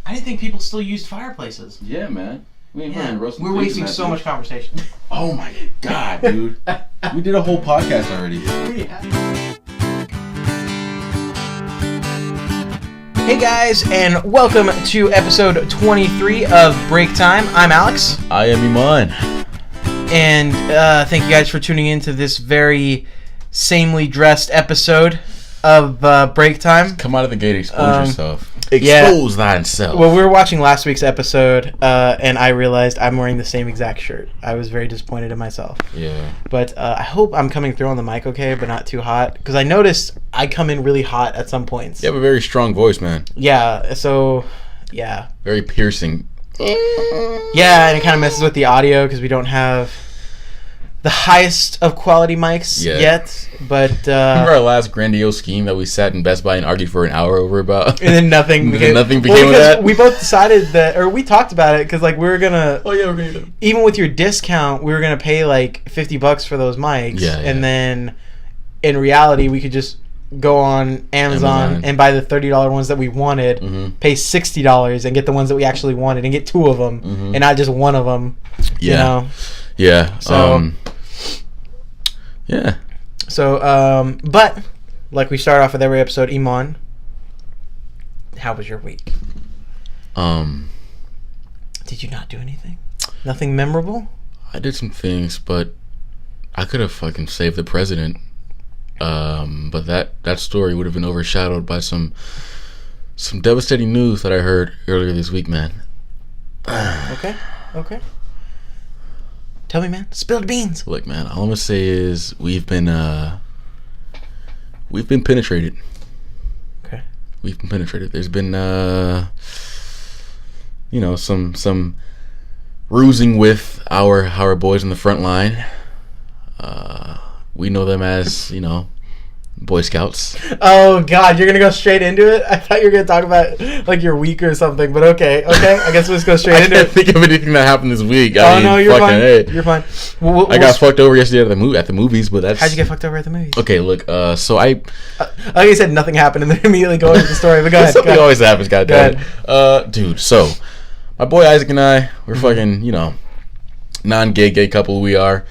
I didn't think people still used fireplaces. Yeah, man. We're wasting so much conversation. Oh my god, dude. We did a whole podcast already. Hey guys, and welcome to episode 23 of Break Time. I'm Alex. I am Eman. And thank you guys for tuning in to this very samely dressed episode of Break Time. Come out of the gate, expose yourself. Expose thyself. Well, we were watching last week's episode, and I realized I'm wearing the same exact shirt. I was very disappointed in myself. Yeah. But I hope I'm coming through on the mic okay, but not too hot. Because I noticed I come in really hot at some points. You have a very strong voice, man. Yeah, so, yeah. Very piercing. Yeah, and it kind of messes with the audio because we don't have the highest of quality mics yet. But remember our last grandiose scheme that we sat in Best Buy and argued for an hour over about? And then nothing became of that? We both decided that, or we talked about it because like we were going to... Oh, yeah, we're going to... Even with your discount, we were going to pay like $50 for those mics. Yeah. And then in reality, we could just go on Amazon and buy the $30 ones that we wanted, pay $60 and get the ones that we actually wanted and get two of them and not just one of them. Yeah. You know? Yeah. So... Yeah. So, but like we start off with every episode, Eman, how was your week? Did you not do anything? Nothing memorable? I did some things, but I could have fucking saved the president. But that story would have been overshadowed by some devastating news that I heard earlier this week, man. Okay. Tell me, man. Spill the beans. Look, man, all I'm gonna say is we've been penetrated. Okay. We've been penetrated. There's been some rusing with our boys in the front line. We know them as, Boy Scouts. Oh God, you're gonna go straight into it? I thought you were gonna talk about like your week or something, but okay. I guess we'll just go straight into it. I can't think of anything that happened this week. You're fine. Hey. You're fine. I got fucked over yesterday at the movies, but that's... How'd you get fucked over at the movies? Okay, look, so I... like I said, nothing happened, and then immediately go into the story. But go ahead. Something always happens, goddamn. Dude, so my boy Isaac and I, we're fucking, non-gay couple we are.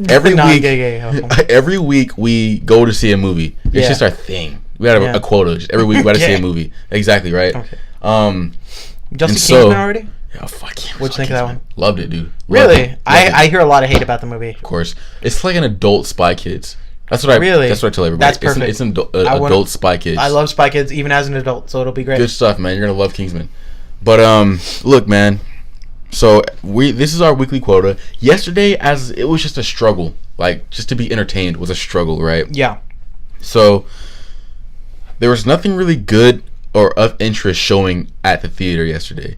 Every week we go to see a movie. It's just our thing. We have a quota. Just every week we got to see a movie. Exactly, right? Okay. Justin Kingsman already? Yeah, fuck yeah. What'd you think of that one? Loved it, dude. Really? I hear a lot of hate about the movie. Of course. It's like an adult Spy Kids. That's what I tell everybody. That's perfect. It's an adult Spy Kids. I love Spy Kids even as an adult, so it'll be great. Good stuff, man. You're going to love Kingsman. But look, man. So this is our weekly quota. Yesterday, as it was just a struggle, like just to be entertained was a struggle, right? Yeah. So there was nothing really good or of interest showing at the theater yesterday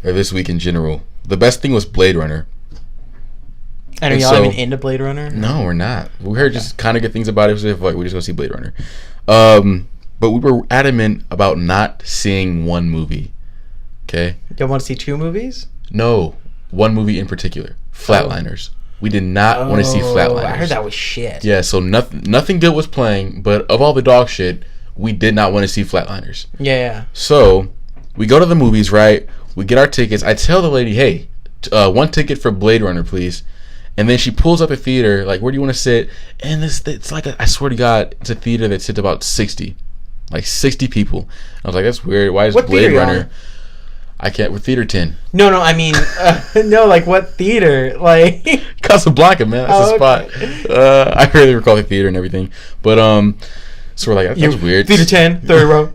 or this week in general. The best thing was Blade Runner. And are y'all even into Blade Runner? No, we're not. We heard just kind of good things about it. So we just go see Blade Runner. But we were adamant about not seeing one movie. Okay. You want to see two movies? No, one movie in particular, Flatliners. We did not want to see Flatliners. I heard that was shit. Yeah, so nothing good was playing, but of all the dog shit, we did not want to see Flatliners. Yeah. So we go to the movies, right? We get our tickets. I tell the lady, hey, one ticket for Blade Runner, please. And then she pulls up a theater, like, where do you want to sit? And it's like, I swear to God, it's a theater that sits about 60. Like 60 people. I was like, that's weird. Why is Blade Runner... I can't with theater 10. No, I mean, no, like what theater? Like Casablanca, man. That's the spot. Okay. I barely recall the theater and everything, but so we're like, that's weird. Theater 10, third row.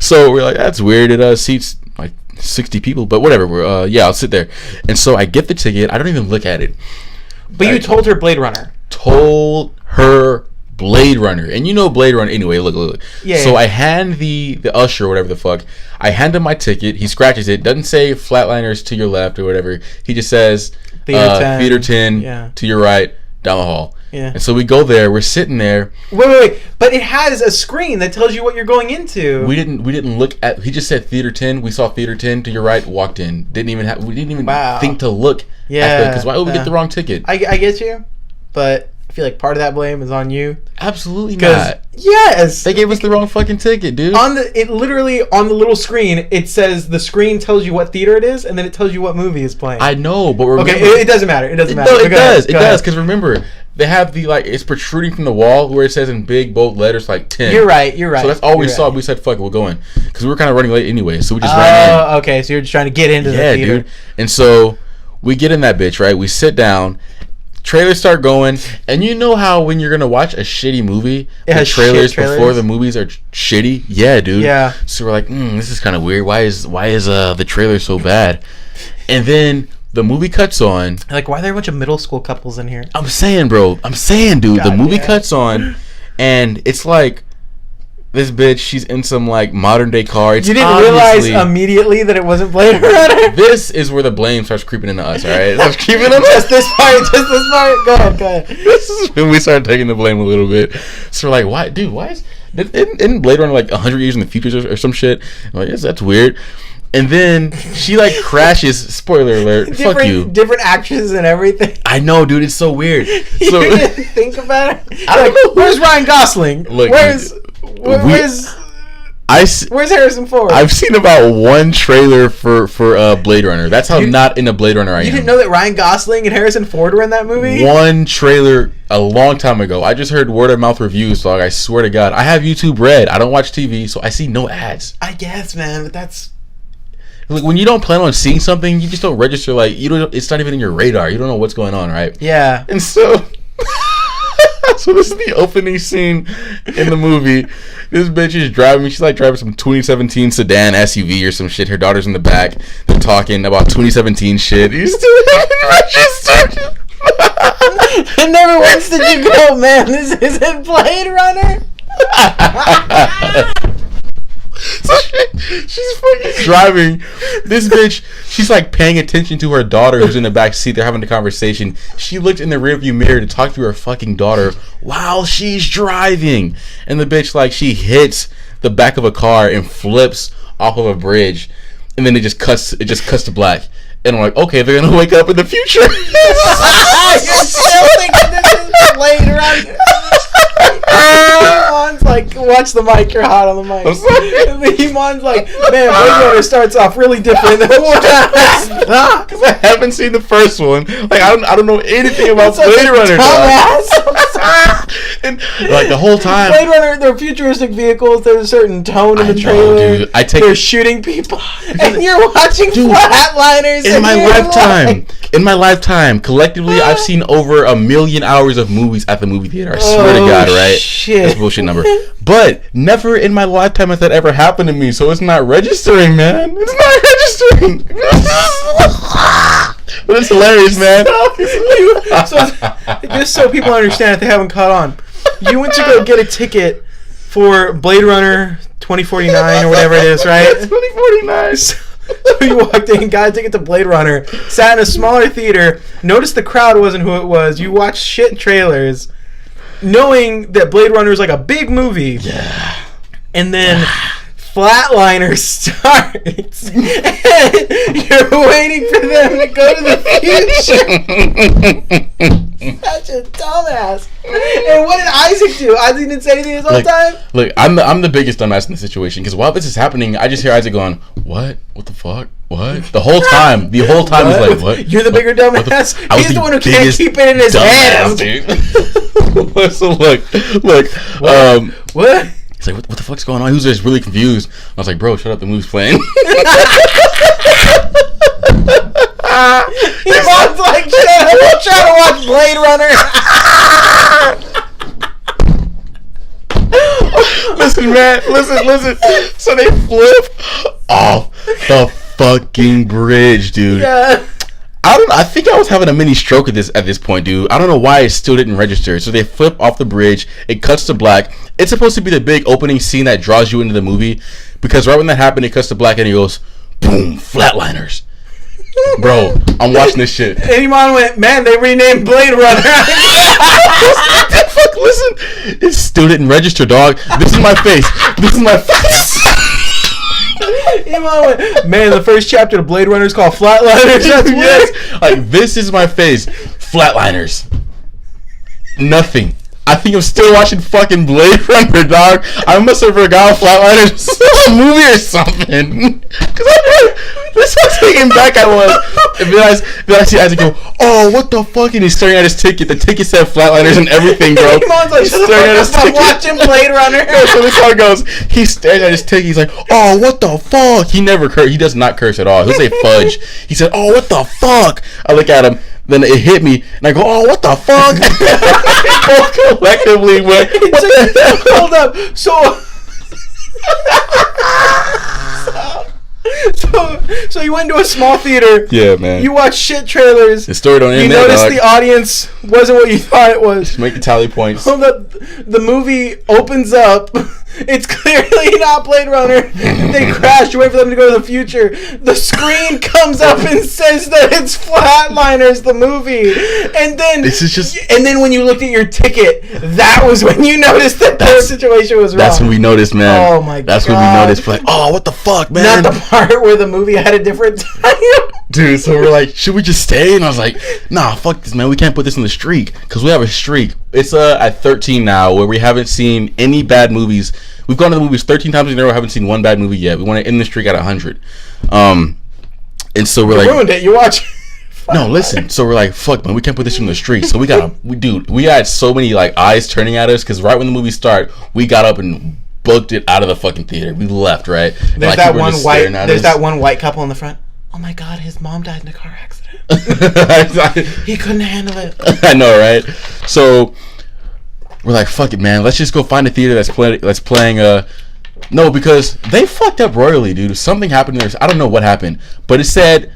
So we're like, that's weird. It seats like 60 people, but whatever. I'll sit there. And so I get the ticket. I don't even look at it. But you told her Blade Runner. Told her Blade Runner, and Blade Runner anyway. Look. Yeah. So I hand the usher or whatever the fuck. I hand him my ticket. He scratches it. Doesn't say Flatliners to your left or whatever. He just says Theater 10 to your right down the hall. Yeah. And so we go there. We're sitting there. Wait. But it has a screen that tells you what you're going into. We didn't look at. He just said Theater 10. We saw Theater 10 to your right. Walked in. We didn't even think to look. Yeah. Because why would we get the wrong ticket? I get you, but feel like part of that blame is on you. Absolutely not. Yes, they gave us the wrong fucking ticket, dude. It literally on the little screen, it says the screen tells you what theater it is, and then it tells you what movie is playing. I know, but remember, okay, it doesn't matter. It doesn't matter. No, it does. It does, because remember, they have the it's protruding from the wall where it says in big bold letters 10. You're right. So that's all we saw. We said, "Fuck it, we're going," because we were kind of running late anyway. So we just ran in. Oh, okay. So you're just trying to get into the theater, dude. And so we get in that bitch, right? We sit down. Trailers start going, and you know how when you're gonna watch a shitty movie, the trailers before the movies are shitty. Yeah, dude. Yeah. So we're like, this is kind of weird. Why is the trailer so bad? And then the movie cuts on. Like, why are there a bunch of middle school couples in here? I'm saying, dude. The movie cuts on, and it's like this bitch. She's in some modern day car. You didn't realize immediately that it wasn't Blade Runner. This is where the blame starts creeping into us. All right, it starts creeping into just this part. Go ahead. This is when we start taking the blame a little bit. So we're like, why, dude? Why isn't Blade Runner 100 years in the future or some shit? I'm like, yes, that's weird. And then she crashes. Spoiler alert. Fuck you. Different actors and everything. I know, dude. It's so weird. You So didn't think about it. I don't know. Where's Ryan Gosling? Look, where's Harrison Ford? I've seen about one trailer for Blade Runner. That's how not in a Blade Runner I am. You didn't know that Ryan Gosling and Harrison Ford were in that movie? One trailer a long time ago. I just heard word of mouth reviews, dog. I swear to God. I have YouTube Red. I don't watch TV, so I see no ads. I guess, man, but that's... when you don't plan on seeing something, you just don't register. You don't. It's not even in your radar. You don't know what's going on, right? Yeah. And so, so this is the opening scene in the movie. This bitch is driving. She's driving some 2017 sedan SUV or some shit. Her daughter's in the back. They're talking about 2017 shit. You still haven't registered. And never once did you go, man, this isn't Blade Runner. So she's fucking driving. This bitch, she's paying attention to her daughter who's in the back seat. They're having a conversation. She looked in the rearview mirror to talk to her fucking daughter while she's driving. And the bitch, she hits the back of a car and flips off of a bridge. And then it just cuts to black. And I'm like, okay, they're gonna wake up in the future. You're still thinking this is Blade Runner. Eman's watch the mic, you're hot on the mic. I'm sorry. Eman's man, Blade Runner starts off really different than what because I haven't seen the first one. I don't know anything about Blade Runner. And the whole time, Blade Runner, they're futuristic vehicles. There's a certain tone in the trailer. Dude. They're shooting people, and you're watching Flatliners. In my lifetime, collectively, I've seen over 1 million hours of movies at the movie theater. I swear to God, right? Shit. That's a bullshit number. But never in my lifetime has that ever happened to me, so it's not registering, man. It's not registering. But it's hilarious, man. Just so people understand if they haven't caught on, you went to go get a ticket for Blade Runner 2049 or whatever it is, right? 2049. So you walked in, got a ticket to Blade Runner, sat in a smaller theater, noticed the crowd wasn't who it was, you watched shit trailers, knowing that Blade Runner is a big movie. Yeah. And then Flatliners starts, and you're waiting for them to go to the future. Such a dumbass. And what did Isaac do? Isaac didn't say anything this whole time? Look, I'm the biggest dumbass in the situation, because while this is happening, I just hear Isaac going, what? What the fuck? What? The whole time he's like, what? You're the bigger dumbass? He's the one who can't keep it in his head. Dude. So look. What? He's like, what the fuck's going on? He was just really confused. I was like, bro, shut up, the movie's playing. Eman's like, shut up, I'm trying to watch Blade Runner. Listen, man, listen. So they flip off the fucking bridge, dude. Yeah. I think I was having a mini stroke at this point, dude. I don't know why it still didn't register. So they flip off the bridge. It cuts to black. It's supposed to be the big opening scene that draws you into the movie, because right when that happened, it cuts to black and he goes, boom, Flatliners. Bro, I'm watching this shit. And Eman went, man, they renamed Blade Runner. Fuck, listen. It still didn't register, dog. This is my face. Eman went, man, the first chapter of Blade Runner is called Flatliners. That's weird. Yes. This is my face. Flatliners. Nothing. I think I'm still watching fucking Blade Runner, dog. I must have forgot Flatliners a movie or something. Cause this how taken back I was. And then I see Isaac go, oh, what the fuck? And he's staring at his ticket. The ticket said Flatliners and everything, bro. Eman's like, shut the fuck up, I'm watching Blade Runner. So this how it goes. He's staring at his ticket. He's like, oh, what the fuck? He never curse. He does not curse at all. He'll say fudge. He said, oh, what the fuck? I look at him. Then it hit me, and I go, oh, what the fuck? Both collectively went, what the hell? Hold up. So you went to a small theater. Yeah, man. You watched shit trailers. The story don't end. You noticed the audience wasn't what you thought it was. Just make the tally points. Hold up. The movie opens up. It's clearly not Blade Runner. They crash. You wait for them to go to the future. The screen comes up and says that it's Flatliners, the movie. And then this is just. And then when you looked at your ticket, that was when you noticed that the situation was wrong. That's when we noticed, man. Oh my god. That's when we noticed. We're like, oh, what the fuck, man? Not the part where the movie had a different time. Dude, so we're like, should we just stay? And I was like, nah, fuck this, man. We can't put this in the streak because we have a streak. It's at 13 now where we haven't seen any bad movies. We've gone to the movies 13 times in a row. Haven't seen one bad movie yet. We want to end the streak at 100. And so we're like, ruined it. You watch. No, listen. So we're like, fuck, man. We can't put this in the streak. So we had so many like eyes turning at us because right when the movie started, we got up and booked it out of the fucking theater. We left, right? There's that one white couple in the front. Oh my god, his mom died in a car accident. He couldn't handle it. I know, right? So we're like, fuck it, man. Let's just go find a theater that's playing. No, because they fucked up royally, dude. Something happened there. I don't know what happened, but it said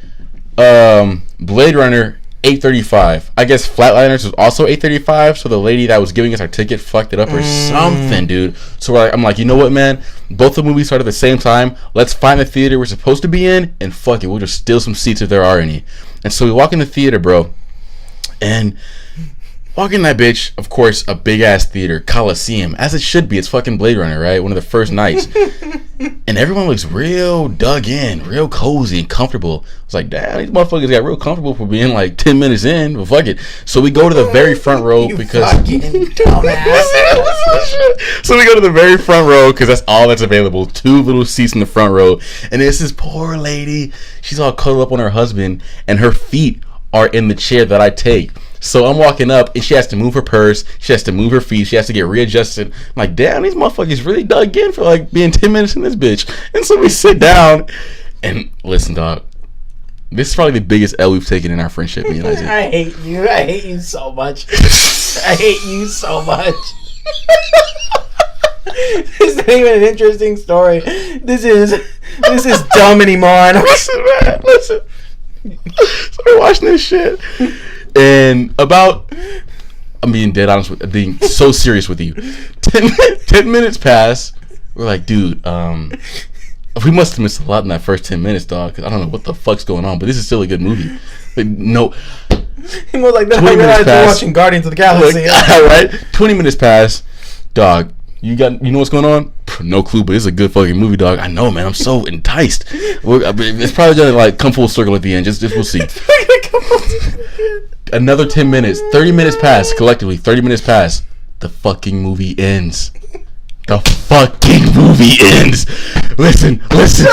Blade Runner 8:35. I guess Flatliners was also 8:35. So the lady that was giving us our ticket fucked it up or something, dude. So I'm like, you know what, man? Both the movies start at the same time. Let's find the theater we're supposed to be in, and fuck it, we'll just steal some seats if there are any. And so we walk in the theater, bro, and walk in that bitch. Of course, a big ass theater, Coliseum, as it should be. It's fucking Blade Runner, right? One of the first nights, and everyone looks real dug in, real cozy and comfortable. I was like, damn, these motherfuckers got real comfortable for being like 10 minutes in. But fuck it. So we go to the very front row because. Fucking dumbass. So we go to the very front row because that's all that's available. 2 little seats in the front row, and it's this poor lady. She's all cuddled up on her husband, and her feet are in the chair that I take. So I'm walking up, and she has to move her purse. She has to move her feet. She has to get readjusted. I'm like, damn, these motherfuckers really dug in for like being 10 minutes in this bitch. And so we sit down, and listen, dog. This is probably the biggest L we've taken in our friendship, me and Isaac. I hate you. I hate you so much. I hate you so much. This isn't even an interesting story. This is dumb anymore. Listen, man. Listen. So we're watching this shit. And I'm being dead honest with, being so serious with you. 10 minutes pass. We're like, dude, we must have missed a lot in that first 10 minutes, dog. Cause I don't know what the fuck's going on, but this is still a good movie. Like, no. More like that. I realized we're watching Guardians of the Galaxy. All right, 20 minutes pass, dog. You know what's going on? No clue, but it's a good fucking movie, dog. I know, man. I'm so enticed. It's probably gonna like come full circle at the end. Just we'll see. Another 10 minutes, 30 minutes pass collectively. 30 minutes pass. The fucking movie ends. The fucking movie ends. Listen. Listen.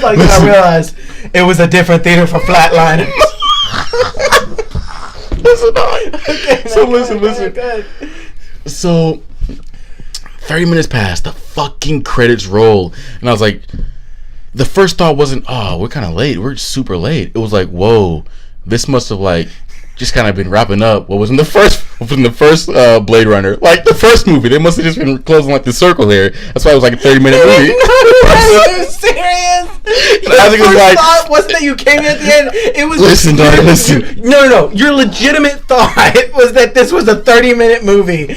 I realized it was a different theater for Flatliners. Listen. So 30 minutes passed, the fucking credits roll, and I was like, the first thought wasn't, oh, we're kind of late, we're super late. It was like, whoa, this must have like just kind of been wrapping up what was in the first Blade Runner, like the first movie. They must have just been closing like the circle here. That's why it was like a 30-minute movie. Are you serious? Your first thought wasn't that you came in at the end. It was listen. No. Your legitimate thought was that this was a 30-minute movie.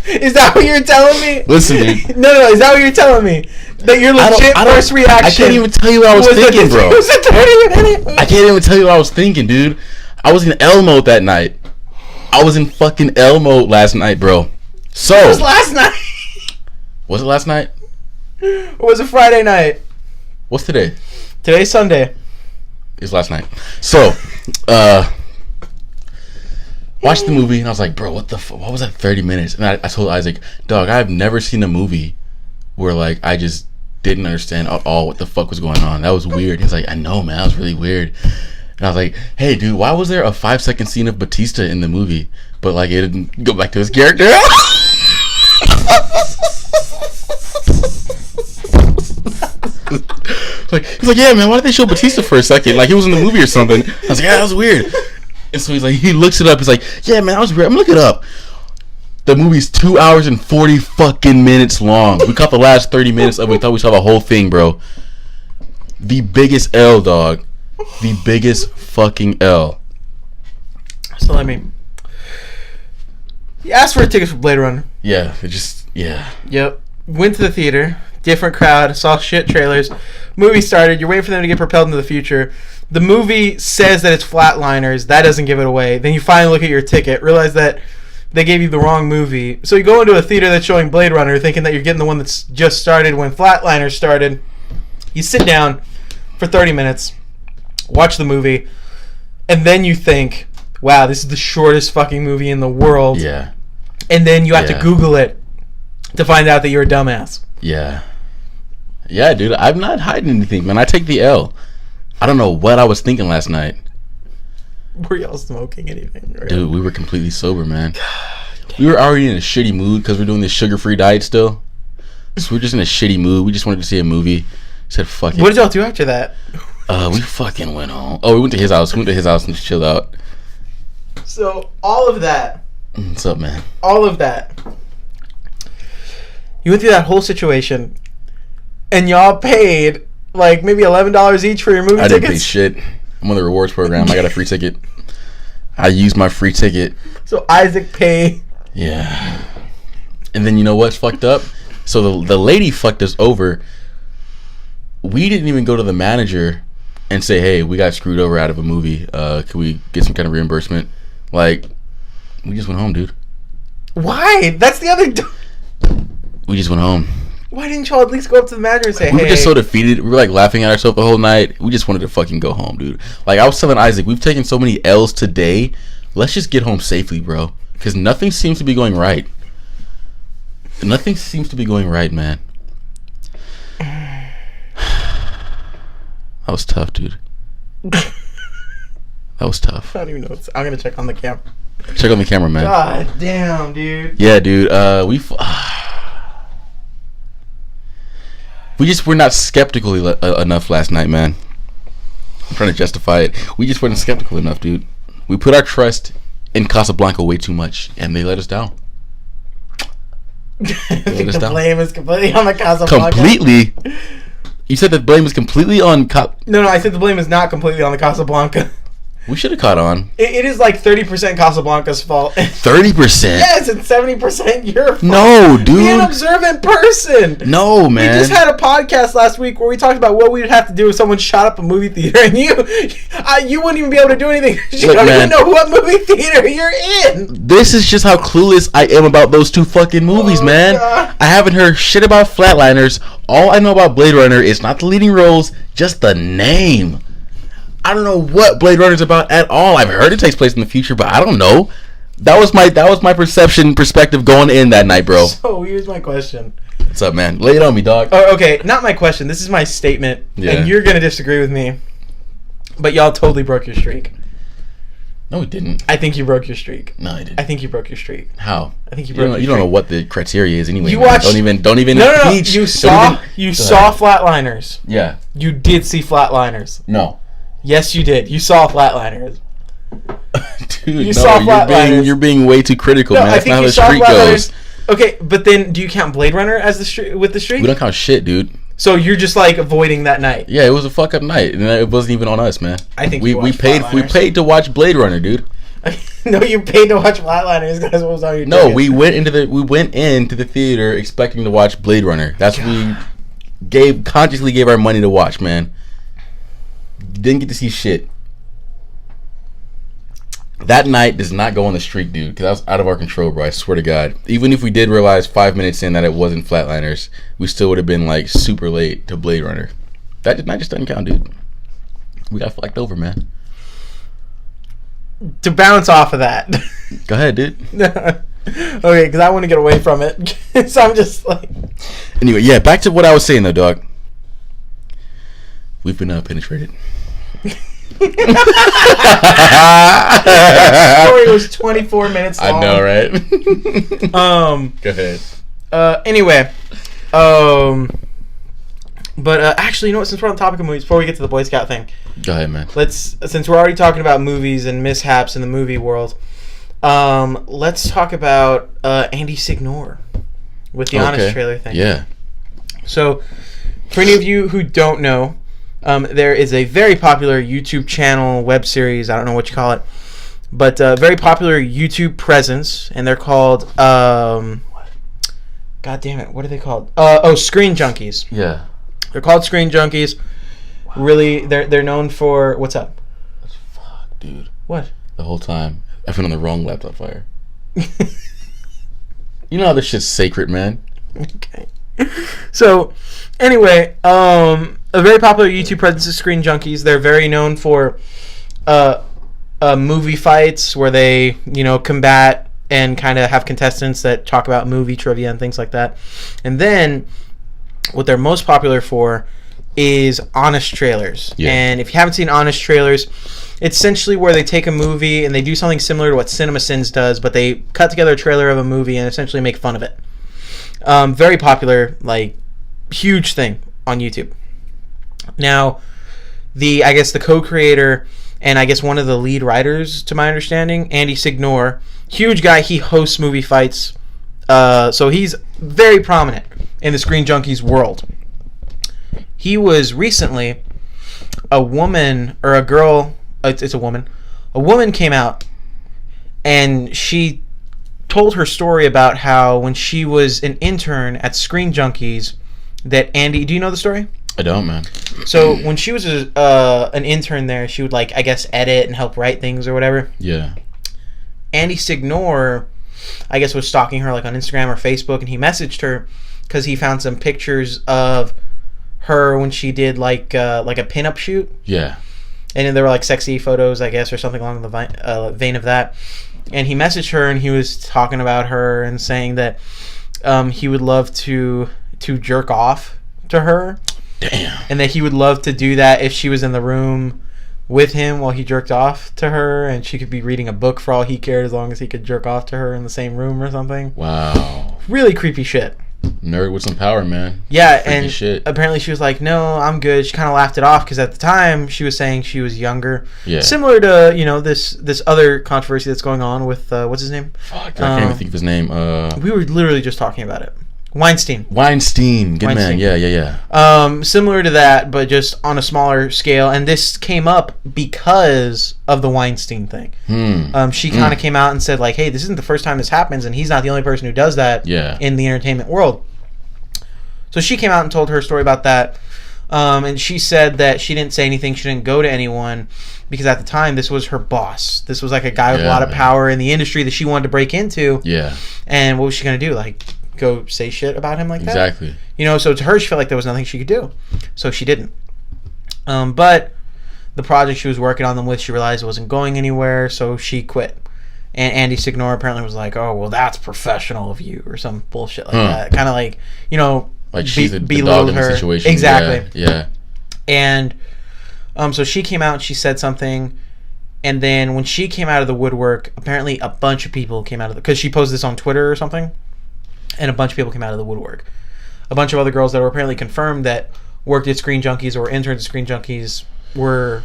Is that what you're telling me? Listen, dude. No. Is that what you're telling me? That your legit first reaction? I can't even tell you what I was thinking, bro. It was a 30-minute movie. I can't even tell you what I was thinking, dude. I was in L mode that night. I was in fucking L mode last night, bro. So it was last night. Was it last night? Or was it Friday night? What's today? Today's Sunday. It was last night. So, watched the movie and I was like, bro, what was that 30 minutes? And I told Isaac, dog, I've never seen a movie where like I just didn't understand at all what the fuck was going on. That was weird. He's like, I know, man, that was really weird. And I was like, hey, dude, why was there a 5-second scene of Batista in the movie, but like it didn't go back to his character? He's like, yeah, man, why did they show Batista for a second? Like he was in the movie or something. I was like, yeah, that was weird. And so he's like, he looks it up. He's like, yeah, man, that was weird. I'm gonna look it up. The movie's 2 hours and 40 fucking minutes long. We caught the last 30 minutes of it. We thought we saw the whole thing, bro. The biggest L, dog. The biggest fucking L. So let me. You asked for a ticket for Blade Runner. Yeah, it just, yeah. Yep. Went to the theater. Different crowd. Saw shit trailers. Movie started. You're waiting for them to get propelled into the future. The movie says that it's Flatliners. That doesn't give it away. Then you finally look at your ticket. Realize that they gave you the wrong movie. So you go into a theater that's showing Blade Runner thinking that you're getting the one that's just started when Flatliners started. You sit down for 30 minutes. Watch the movie. And then you think, wow, this is the shortest fucking movie in the world. Yeah. And then you have to Google it to find out that you're a dumbass. Yeah. Yeah, dude, I'm not hiding anything, man. I take the L. I don't know what I was thinking last night. Were y'all smoking anything? Right? Dude, we were completely sober, man. We were already in a shitty mood because we're doing this sugar-free diet still. So we're just in a shitty mood. We just wanted to see a movie. Said, fuck it. What did y'all do after that? We fucking went home. Oh, we went to his house. We went to his house and just chilled out. So, all of that. What's up, man? All of that. You went through that whole situation, and y'all paid, like, maybe $11 each for your movie tickets? I didn't pay shit. I'm on the rewards program. I got a free ticket. I used my free ticket. So, Isaac paid. Yeah. And then you know what's fucked up? So, the lady fucked us over. We didn't even go to the manager and say, hey, we got screwed over out of a movie. Can we get some kind of reimbursement? Like, we just went home, dude. Why? That's the other... We just went home. Why didn't y'all at least go up to the manager and say, We were just so defeated. We were like laughing at ourselves the whole night. We just wanted to fucking go home, dude. Like, I was telling Isaac, we've taken so many L's today. Let's just get home safely, bro. Because nothing seems to be going right. Nothing seems to be going right, man. That was tough, dude. That was tough. I don't even know. I'm going to check on the camera. Check on the camera, man. God damn, dude. Yeah, dude. We just were not skeptical enough last night, man. I'm trying to justify it. We just weren't skeptical enough, dude. We put our trust in Casablanca way too much, and they let us down. I think the blame is completely on the Casablanca. Completely? You said the blame is completely on... No, I said the blame is not completely on the Casablanca. We should have caught on. It is like 30% Casablanca's fault. 30%? Yes, it's 70% your fault. No, dude. Be an observant person. No, man. We just had a podcast last week where we talked about what we would have to do if someone shot up a movie theater, and you wouldn't even be able to do anything. You don't even know what movie theater you're in. This is just how clueless I am about those two fucking movies, man. God. I haven't heard shit about Flatliners. All I know about Blade Runner is not the leading roles, just the name. I don't know what Blade Runner's about at all. I've heard it takes place in the future, but I don't know. That was my perspective going in that night, bro. So here's my question. What's up, man? Lay it on me, dog. Oh, okay, not my question. This is my statement, and you're gonna disagree with me. But y'all totally broke your streak. No, we didn't. I think you broke your streak. No, I didn't. I think you broke your streak. How? I think you broke your streak. You don't know what the criteria is anyway. You watched... Don't even. No. You saw Flatliners. Yeah. You did see Flatliners. No. Yes, you did. You saw Flatliners. Dude, you're being way too critical, man. That's not how the streak goes. Okay, but then do you count Blade Runner as with the streak? We don't count shit, dude. So you're just like avoiding that night. Yeah, it was a fuck up night, and it wasn't even on us, man. I think we paid to watch Blade Runner, dude. No, you paid to watch Flatliners because what was on your ticket. No, we went into the theater expecting to watch Blade Runner. That's what we consciously gave our money to watch, man. Didn't get to see shit. That night does not go on the streak, dude, because that was out of our control, bro. I swear to God. Even if we did realize 5 minutes in that it wasn't Flatliners, we still would have been like super late to Blade Runner. That night just doesn't count, dude. We got fucked over, man. To bounce off of that. Go ahead, dude. Okay, because I want to get away from it. So I'm just like... Anyway, yeah, back to what I was saying, though, dog. We've been penetrated. That story was 24 minutes long. I know, right? Go ahead. Anyway, but actually, you know what? Since we're on the topic of movies, before we get to the Boy Scout thing, go ahead, man. Since we're already talking about movies and mishaps in the movie world, let's talk about Andy Signore with the Honest trailer thing. Yeah. So, for any of you who don't know, there is a very popular YouTube channel, web series, I don't know what you call it, but very popular YouTube presence, and they're called, God damn it, what are they called? Screen Junkies. Yeah. They're called Screen Junkies. Wow. Really, they're known for, what's up? Fuck, dude. What? The whole time, I've been on the wrong laptop fire. You know how this shit's sacred, man. Okay. So, anyway, a very popular YouTube presence is Screen Junkies. They're very known for movie fights where they, combat and kind of have contestants that talk about movie trivia and things like that. And then, what they're most popular for is honest trailers. Yeah. And if you haven't seen honest trailers, it's essentially where they take a movie and they do something similar to what CinemaSins does, but they cut together a trailer of a movie and essentially make fun of it. Very popular, huge thing on YouTube. Now, the co-creator and I guess one of the lead writers, to my understanding, Andy Signore, huge guy. He hosts movie fights, so he's very prominent in the Screen Junkies world. He was recently a woman or a girl. It's a woman. A woman came out and she told her story about how when she was an intern at Screen Junkies, that Andy... Do you know the story? I don't, man. So when she was an intern there, she would edit and help write things or whatever. Yeah. Andy Signore, I guess, was stalking her on Instagram or Facebook, and he messaged her because he found some pictures of her when she did a pinup shoot. Yeah. And then there were sexy photos, I guess, or something along the vein of that. And he messaged her, and he was talking about her and saying that he would love to jerk off to her. Damn. And that he would love to do that if she was in the room with him while he jerked off to her, and she could be reading a book for all he cared as long as he could jerk off to her in the same room or something. Wow. Really creepy shit. Nerd with some power, man. Yeah, Freaky and shit. Apparently she was like, no, I'm good. She kind of laughed it off because at the time she was saying she was younger. Yeah. Similar to, this other controversy that's going on with, what's his name? Fuck, I can't even think of his name. We were literally just talking about it. Weinstein. Good man. Yeah. Similar to that, but just on a smaller scale. And this came up because of the Weinstein thing. She kind of came out and said, hey, this isn't the first time this happens, and he's not the only person who does that in the entertainment world. So she came out and told her story about that. And she said that she didn't say anything. She didn't go to anyone because at the time, this was her boss. This was a guy with a lot of power in the industry that she wanted to break into. Yeah. And what was she going to do? Go say shit about him like that? Exactly. So to her, she felt like there was nothing she could do. So she didn't. But the project she was working on them with, she realized it wasn't going anywhere, so she quit. And Andy Signore apparently was like, oh, well, that's professional of you, or some bullshit like that. Kind of she's the dog in the situation. Exactly. Yeah. And so she came out and she said something. And then when she came out of the woodwork, apparently a bunch of people came out of because she posted this on Twitter or something. And a bunch of people came out of the woodwork. A bunch of other girls that were apparently confirmed that worked at Screen Junkies or were interns at Screen Junkies were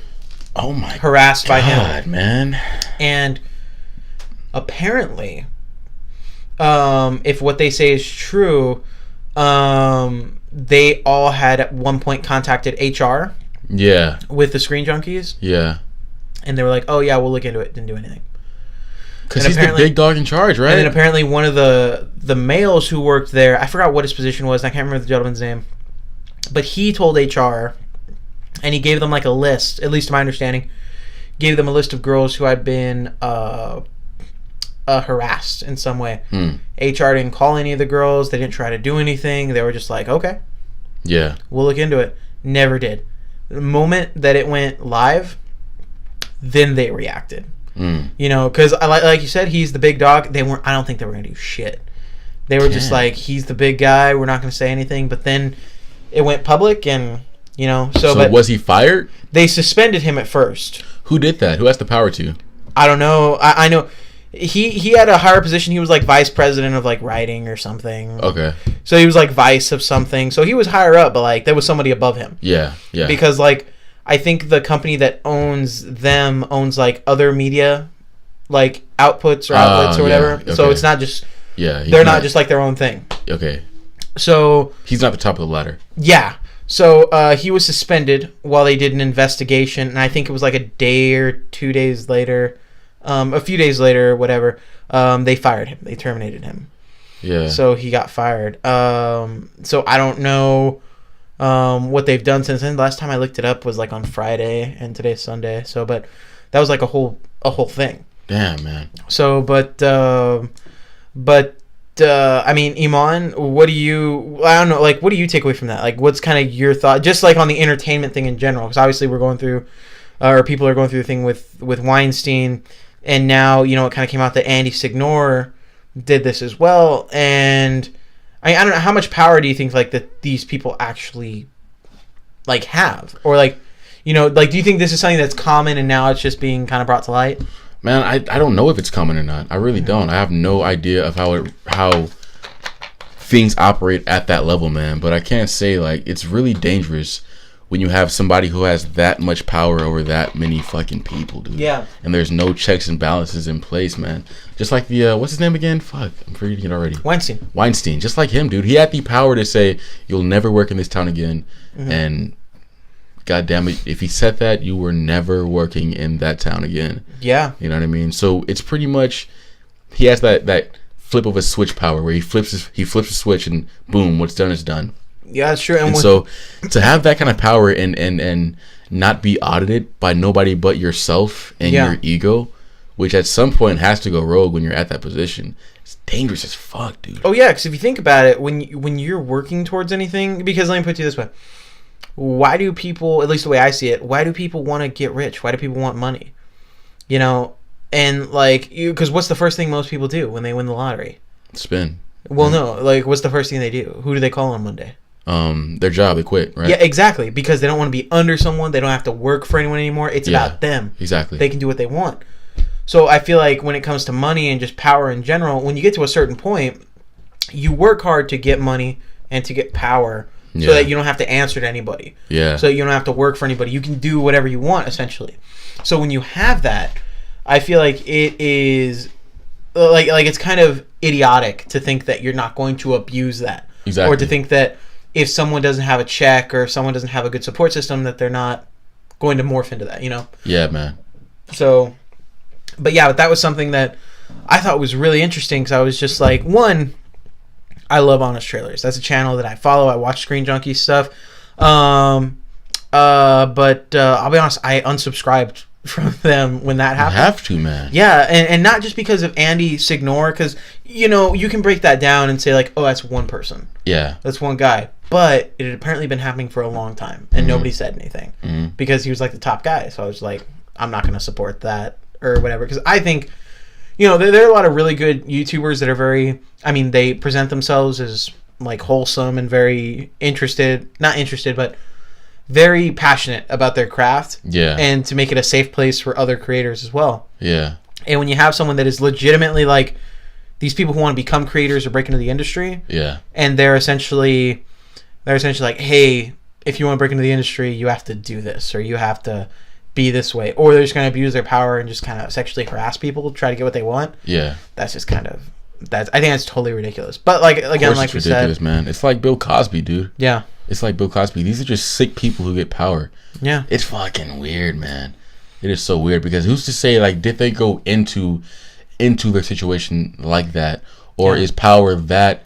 harassed by him. Man. And apparently, if what they say is true, they all had at one point contacted HR. Yeah. With the Screen Junkies. Yeah. And they were like, oh yeah, we'll look into it. Didn't do anything. Because he's the big dog in charge, right? And then apparently one of the males who worked there, I forgot what his position was, and I can't remember the gentleman's name, but he told HR, and he gave them a list, at least to my understanding, gave them a list of girls who had been harassed in some way. HR didn't call any of the girls. They didn't try to do anything. They were just like, okay. Yeah. We'll look into it. Never did. The moment that it went live, then they reacted. You know, because like you said, he's the big dog. They weren't. I don't think they were gonna do shit. They were just like, he's the big guy. We're not gonna say anything. But then it went public, and you know. So was he fired? They suspended him at first. Who did that? Who has the power to? I don't know. I know he had a higher position. He was like vice president of like writing or something. Okay. So he was like vice of something. So he was higher up, but like there was somebody above him. Yeah. Because like I think the company that owns them owns like other media, like outputs or outlets or whatever. Okay. So it's not just they're not just like their own thing. Okay. So he's not the top of the ladder. Yeah. So he was suspended while they did an investigation, and I think it was like a day or 2 days later, a few days later, whatever. They fired him. They terminated him. Yeah. So he got fired. So I don't know what they've done since then. Last time I looked it up was like on Friday, and today's Sunday. So, but that was like a whole thing. Damn, man. So, but I mean, Eman, what do you take away from that? Like, what's kind of your thought, just like on the entertainment thing in general? Because obviously we're going through, or people are going through the thing with Weinstein, and now, you know, it kind of came out that Andy Signore did this as well. And I don't know, how much power do you think like that these people actually like have, or like, you know, like, do you think this is something that's common and now it's just being kind of brought to light? Man, I don't know if it's common or not. I really don't. I have no idea of how things operate at that level, man. But I can't say, like, it's really dangerous when you have somebody who has that much power over that many fucking people, dude. Yeah. And there's no checks and balances in place, man. Just like the, what's his name again? Fuck, I'm forgetting it already. Weinstein. Just like him, dude. He had the power to say, you'll never work in this town again. And God damn it, if he said that, you were never working in that town again. Yeah. You know what I mean? So it's pretty much, he has that flip of a switch power where he flips a switch and boom, what's done is done. Yeah, that's true. And so to have that kind of power and not be audited by nobody but yourself and your ego, which at some point has to go rogue when you're at that position, it's dangerous as fuck, dude. Oh yeah, because if you think about it, when you're working towards anything, because let me put it this way. Why do people, at least the way I see it, why do people want to get rich? Why do people want money? You know, and like, because what's the first thing most people do when they win the lottery? Spin. Well, no, like, what's the first thing they do? Who do they call on Monday? Their job, they quit, right? Yeah, exactly, because they don't want to be under someone. They don't have to work for anyone anymore. It's about them. Exactly. They can do what they want. So I feel like when it comes to money and just power in general, when you get to a certain point, you work hard to get money and to get power. So that you don't have to answer to anybody. Yeah. So you don't have to work for anybody. You can do whatever you want, essentially. So when you have that, I feel like it is like it's kind of idiotic to think that you're not going to abuse that. Exactly. Or to think that if someone doesn't have a check or if someone doesn't have a good support system, that they're not going to morph into that, you know? Yeah, man. So, but that was something that I thought was really interesting, because I was just like, one, I love Honest Trailers. That's a channel that I follow. I watch Screen Junkie stuff. But I'll be honest, I unsubscribed from them when that happened. You have to, man. Yeah, and not just because of Andy Signore, because, you know, you can break that down and say, like, oh, that's one person. Yeah. That's one guy. But it had apparently been happening for a long time, and nobody said anything. Because he was, like, the top guy. So I was like, I'm not going to support that or whatever. Because I think, you know, there are a lot of really good YouTubers that are very, I mean, they present themselves as, like, wholesome and very not interested, but very passionate about their craft. Yeah. And to make it a safe place for other creators as well. Yeah. And when you have someone that is legitimately, like, these people who want to become creators or break into the industry. Yeah. And they're essentially like, hey, if you want to break into the industry, you have to do this, or you have to be this way, or they're just going to abuse their power and just kind of sexually harass people to try to get what they want. Yeah. That's just kind of, I think that's totally ridiculous. But like, again, like we ridiculous, said, man. It's like Bill Cosby, dude. Yeah. It's like Bill Cosby. These are just sick people who get power. Yeah. It's fucking weird, man. It is so weird, because who's to say, like, did they go into their situation like that, or is power that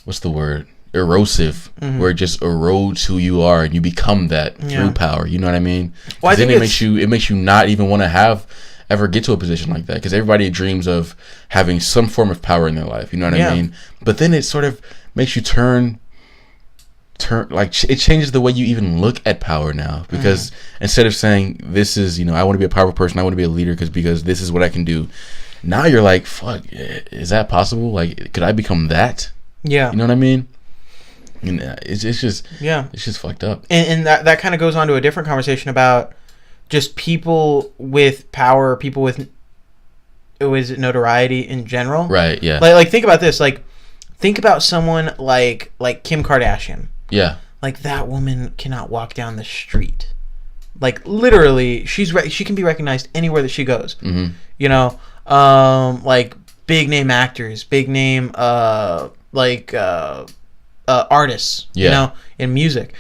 what's the word, erosive, where it just erodes who you are and you become that through power? You know what I mean? Well, then it makes you not even want to ever get to a position like that, because everybody dreams of having some form of power in their life. You know what I mean? But then it sort of makes you turn it changes the way you even look at power now, because instead of saying this is, I want to be a powerful person, I want to be a leader because this is what I can do, now you're like, fuck, is that possible? Like, could I become that? Yeah, you know what I mean? And it's just fucked up. And that kind of goes on to a different conversation about just people with power, people with notoriety in general. Right. Yeah. Like think about this. Like, think about someone like Kim Kardashian. Yeah. Like, that woman cannot walk down the street. Like, literally, she can be recognized anywhere that she goes. Mm-hmm. Like big name actors, big name artists. In music.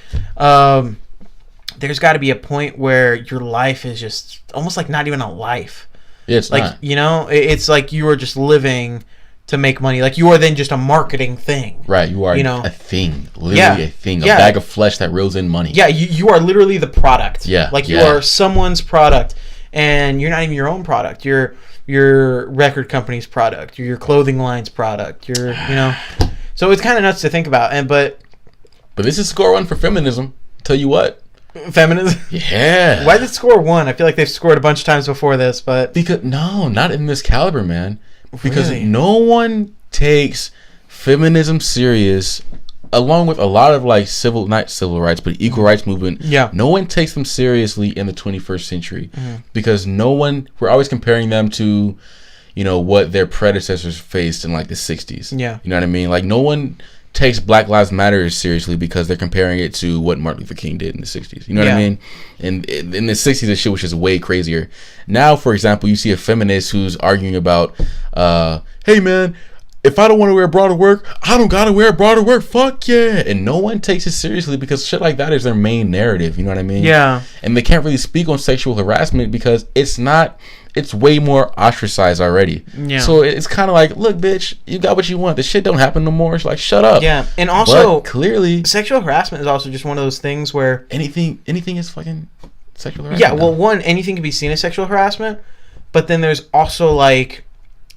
There's got to be a point where your life is just almost like not even a life. Yeah, it's like not. It's like you are just living to make money. Like, you are then just a marketing thing. Right, you are a thing. Literally a thing. A bag of flesh that reels in money. Yeah, you are literally the product. Yeah. Like, you are someone's product, and you're not even your own product. You're your record company's product. You're your clothing line's product. So it's kind of nuts to think about. But this is score 1 for feminism. Tell you what. Feminism? Yeah. Why did it score 1? I feel like they've scored a bunch of times before this, but... Because, no, not in this caliber, man. Because really? No one takes feminism serious, along with a lot of like not civil rights, but equal rights movement. Yeah. No one takes them seriously in the 21st century because we're always comparing them to, what their predecessors faced in like the 60s. Yeah. You know what I mean? Like, no one takes Black Lives Matter seriously because they're comparing it to what Martin Luther King did in the 60s. You know what I mean? And in the 60s, this shit was just way crazier. Now, for example, you see a feminist who's arguing about, hey, man, if I don't want to wear a bra to work, I don't got to wear a bra to work. Fuck yeah. And no one takes it seriously because shit like that is their main narrative. You know what I mean? Yeah. And they can't really speak on sexual harassment because it's way more ostracized already. Yeah. So it's kind of like, look, bitch, you got what you want. This shit don't happen no more. It's like, shut up. Yeah. And also, but clearly, sexual harassment is also just one of those things where anything is fucking sexual harassment. Yeah. Well, one, anything can be seen as sexual harassment, but then there's also like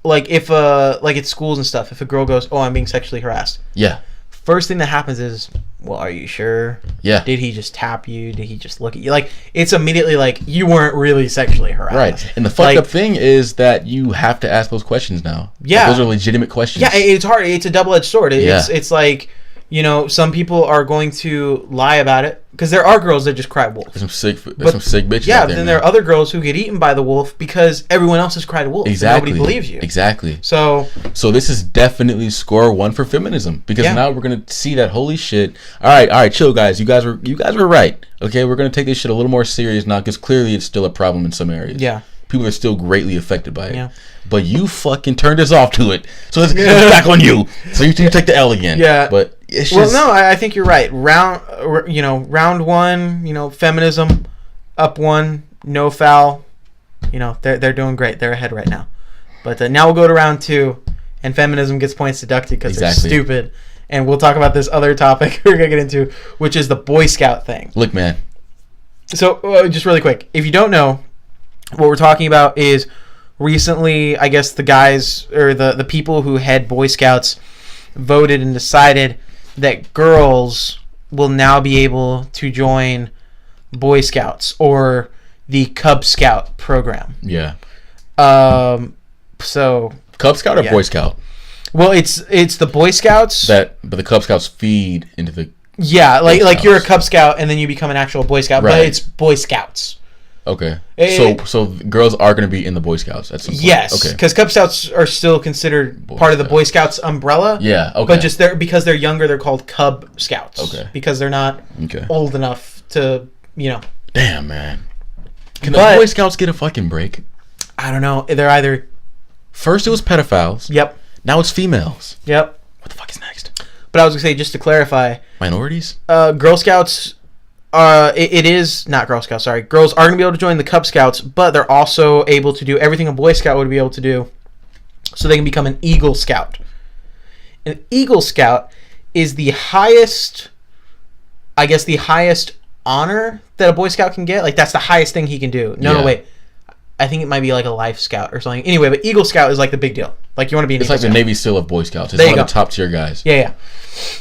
if like at schools and stuff, if a girl goes, "Oh, I'm being sexually harassed." Yeah. First thing that happens is, well, are you sure? Yeah. Did he just tap you? Did he just look at you? Like, it's immediately like, you weren't really sexually harassed. Right. And the fucked up thing is that you have to ask those questions now. Yeah. Like, those are legitimate questions. Yeah, it's hard. It's a double-edged sword. Yeah. It's like, some people are going to lie about it because there are girls that just cry wolf. There's some sick bitches. Yeah, out there, then there are other girls who get eaten by the wolf because everyone else has cried wolf. Exactly. Nobody believes you. Exactly. So this is definitely score 1 for feminism because now we're gonna see that holy shit. All right, chill, guys. You guys were right. Okay, we're gonna take this shit a little more serious now because clearly it's still a problem in some areas. Yeah. People are still greatly affected by it. Yeah. But you fucking turned us off to it. So it's back on you. So you take the L again. Yeah. But it's just... Well, no, I think you're right. Round 1, feminism, up 1, no foul. They're doing great. They're ahead right now. But now we'll go to round 2, and feminism gets points deducted because they're stupid. And we'll talk about this other topic we're going to get into, which is the Boy Scout thing. Look, man. So, just really quick. If you don't know, what we're talking about is recently, I guess the guys or the people who head Boy Scouts voted and decided that girls will now be able to join Boy Scouts or the Cub Scout program. Yeah. So Cub Scout or Boy Scout? Well, it's the Boy Scouts but the Cub Scouts feed into the like you're a Cub Scout and then you become an actual Boy Scout, but it's Boy Scouts. Okay. So girls are going to be in the Boy Scouts at some point. Yes. Okay. Because Cub Scouts are still considered part of the Boy Scouts umbrella. Yeah. Okay. But because they're younger, they're called Cub Scouts. Okay. Because they're not old enough to, Damn, man. Can the Boy Scouts get a fucking break? I don't know. They're either... First it was pedophiles. Yep. Now it's females. Yep. What the fuck is next? But I was going to say, just to clarify... Minorities? Girl Scouts... it is not Girl Scouts, sorry. Girls are going to be able to join the Cub Scouts, but they're also able to do everything a Boy Scout would be able to do, so they can become an Eagle Scout. An Eagle Scout is the highest honor that a Boy Scout can get. Like, that's the highest thing he can do. No, wait. I think it might be like a Life Scout or something. Anyway, but Eagle Scout is like the big deal. Like, you want to be an It's Eagle like Scout. the Navy SEAL of Boy Scouts. It's There you one of go. the top tier guys. Yeah.